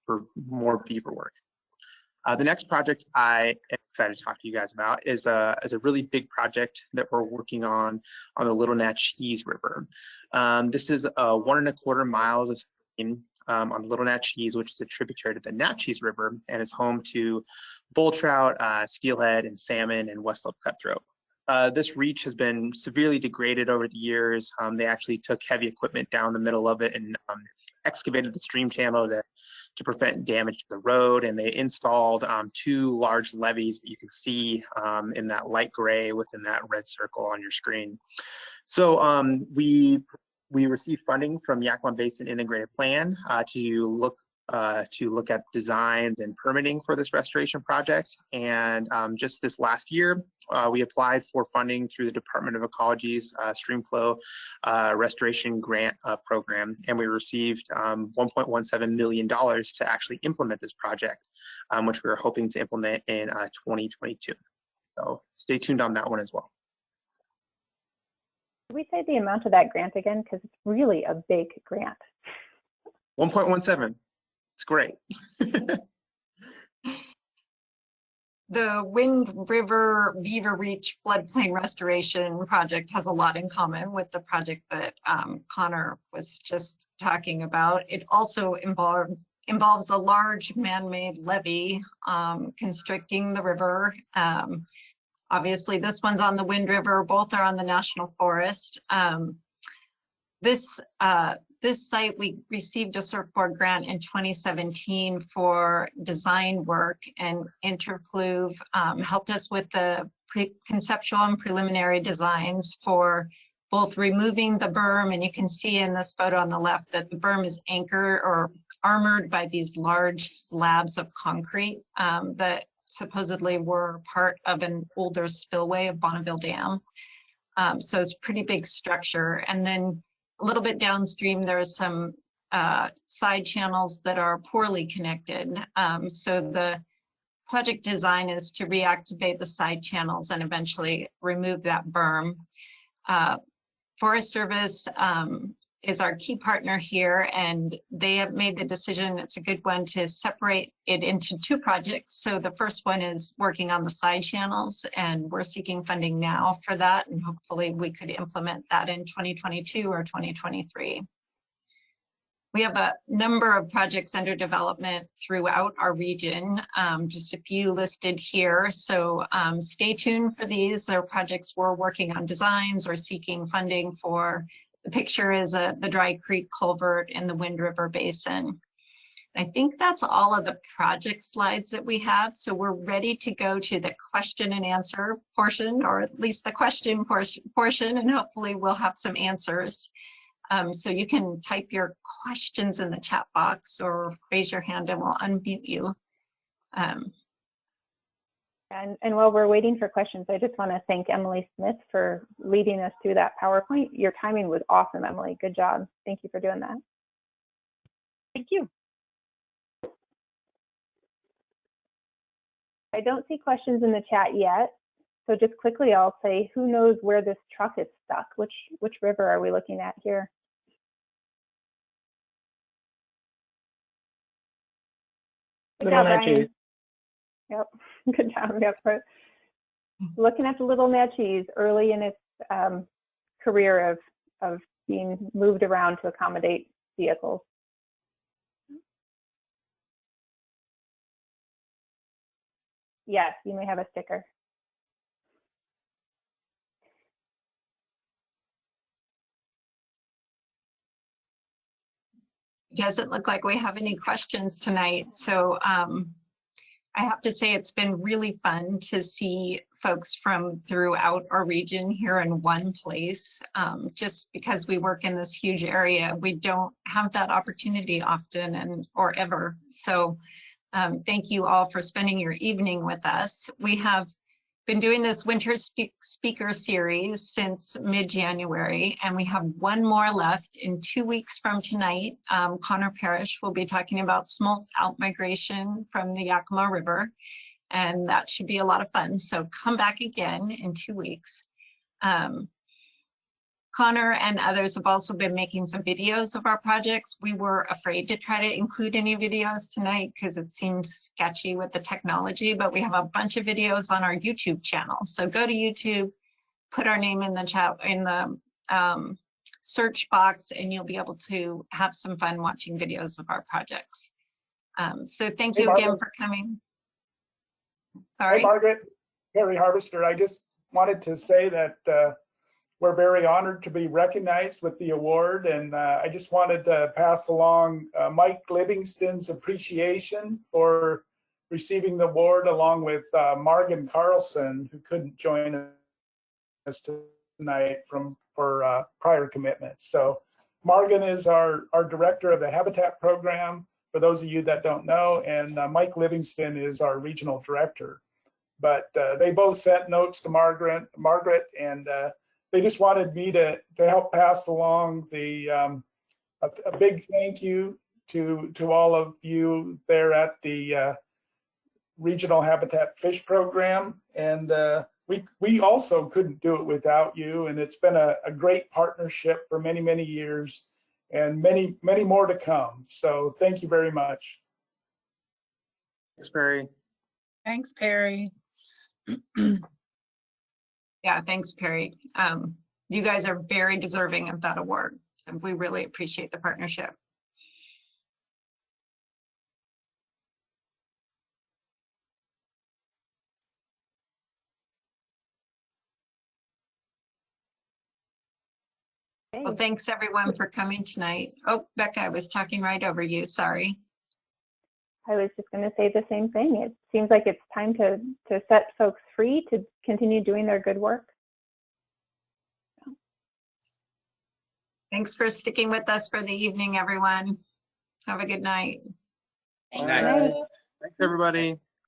for more beaver work. The next project I am excited to talk to you guys about is a really big project that we're working on the Little Natchez River. This is 1¼ miles of stream on the Little Natchez, which is a tributary to the Natchez River, and is home to bull trout, steelhead, and salmon, and west slope cutthroat. This reach has been severely degraded over the years. They actually took heavy equipment down the middle of it and excavated the stream channel to prevent damage to the road, and they installed 2 large levees that you can see in that light gray within that red circle on your screen. So we received funding from Yakama Basin Integrated Plan to look at designs and permitting for this restoration project. And just this last year, we applied for funding through the Department of Ecology's Streamflow Restoration Grant Program, and we received $1.17 million to actually implement this project, which we are hoping to implement in 2022. So stay tuned on that one as well. Can we say the amount of that grant again? Because it's really a big grant. 1.17. It's great. The Wind River Beaver Reach floodplain restoration project has a lot in common with the project that Connor was just talking about. It also involves a large man-made levee constricting the river. Obviously, this one's on the Wind River. Both are on the National Forest. This site, we received a CERC board grant in 2017 for design work, and Interfluve helped us with the conceptual and preliminary designs for both removing the berm, and you can see in this photo on the left that the berm is anchored or armored by these large slabs of concrete that supposedly were part of an older spillway of Bonneville Dam. So it's a pretty big structure. And then a little bit downstream, there's some side channels that are poorly connected. So the project design is to reactivate the side channels and eventually remove that berm. Forest Service is our key partner here, and they have made the decision, it's a good one, to separate it into 2 projects. So the first one is working on the side channels, and we're seeking funding now for that, and hopefully we could implement that in 2022 or 2023. We have a number of projects under development throughout our region, just a few listed here. So stay tuned for these. They're projects we're working on designs or seeking funding for. The picture is the Dry Creek culvert in the Wind River Basin. I think that's all of the project slides that we have. So we're ready to go to the question and answer portion, or at least the question portion, and hopefully we'll have some answers. So you can type your questions in the chat box or raise your hand and we'll unmute you. And while we're waiting for questions, I just want to thank Emily Smith for leading us through that PowerPoint. Your timing was awesome, Emily. Good job. Thank you for doing that. Thank you. I don't see questions in the chat yet. So just quickly, I'll say, who knows where this truck is stuck? Which river are we looking at here? Good job, Brian. Yep, good job. Yep. Looking at the little Natchez early in its career of being moved around to accommodate vehicles. Yes, you may have a sticker. Doesn't look like we have any questions tonight. So I have to say it's been really fun to see folks from throughout our region here in one place. Just because we work in this huge area, we don't have that opportunity often or ever. So thank you all for spending your evening with us. We have been doing this winter speaker series since mid-January, and we have one more left in 2 weeks from tonight. Connor Parrish will be talking about smolt outmigration from the Yakama River, and that should be a lot of fun. So come back again in 2 weeks. Connor and others have also been making some videos of our projects. We were afraid to try to include any videos tonight because it seems sketchy with the technology, but we have a bunch of videos on our YouTube channel. So go to YouTube, put our name in the chat, in the search box, and you'll be able to have some fun watching videos of our projects. So thank you again for coming. Sorry. Hi, Margaret. Harry Harvester. I just wanted to say that we're very honored to be recognized with the award, and I just wanted to pass along Mike Livingston's appreciation for receiving the award, along with Margan Carlson, who couldn't join us tonight for prior commitments. So Margan is our director of the Habitat Program, for those of you that don't know, and Mike Livingston is our regional director. But they both sent notes to Margaret, and they just wanted me to help pass along the a big thank you to all of you there at the Regional Habitat Fish Program. And we also couldn't do it without you, and it's been a great partnership for many, many years, and many, many more to come. So thank you very much. Thanks, Perry. Thanks, Perry. Yeah, thanks, Perry. You guys are very deserving of that award, and we really appreciate the partnership. Well, thanks everyone for coming tonight. Oh, Becca, I was talking right over you, sorry. I was just going to say the same thing. It seems like it's time to set folks free to continue doing their good work. Thanks for sticking with us for the evening, everyone. Have a good night. Thanks, everybody.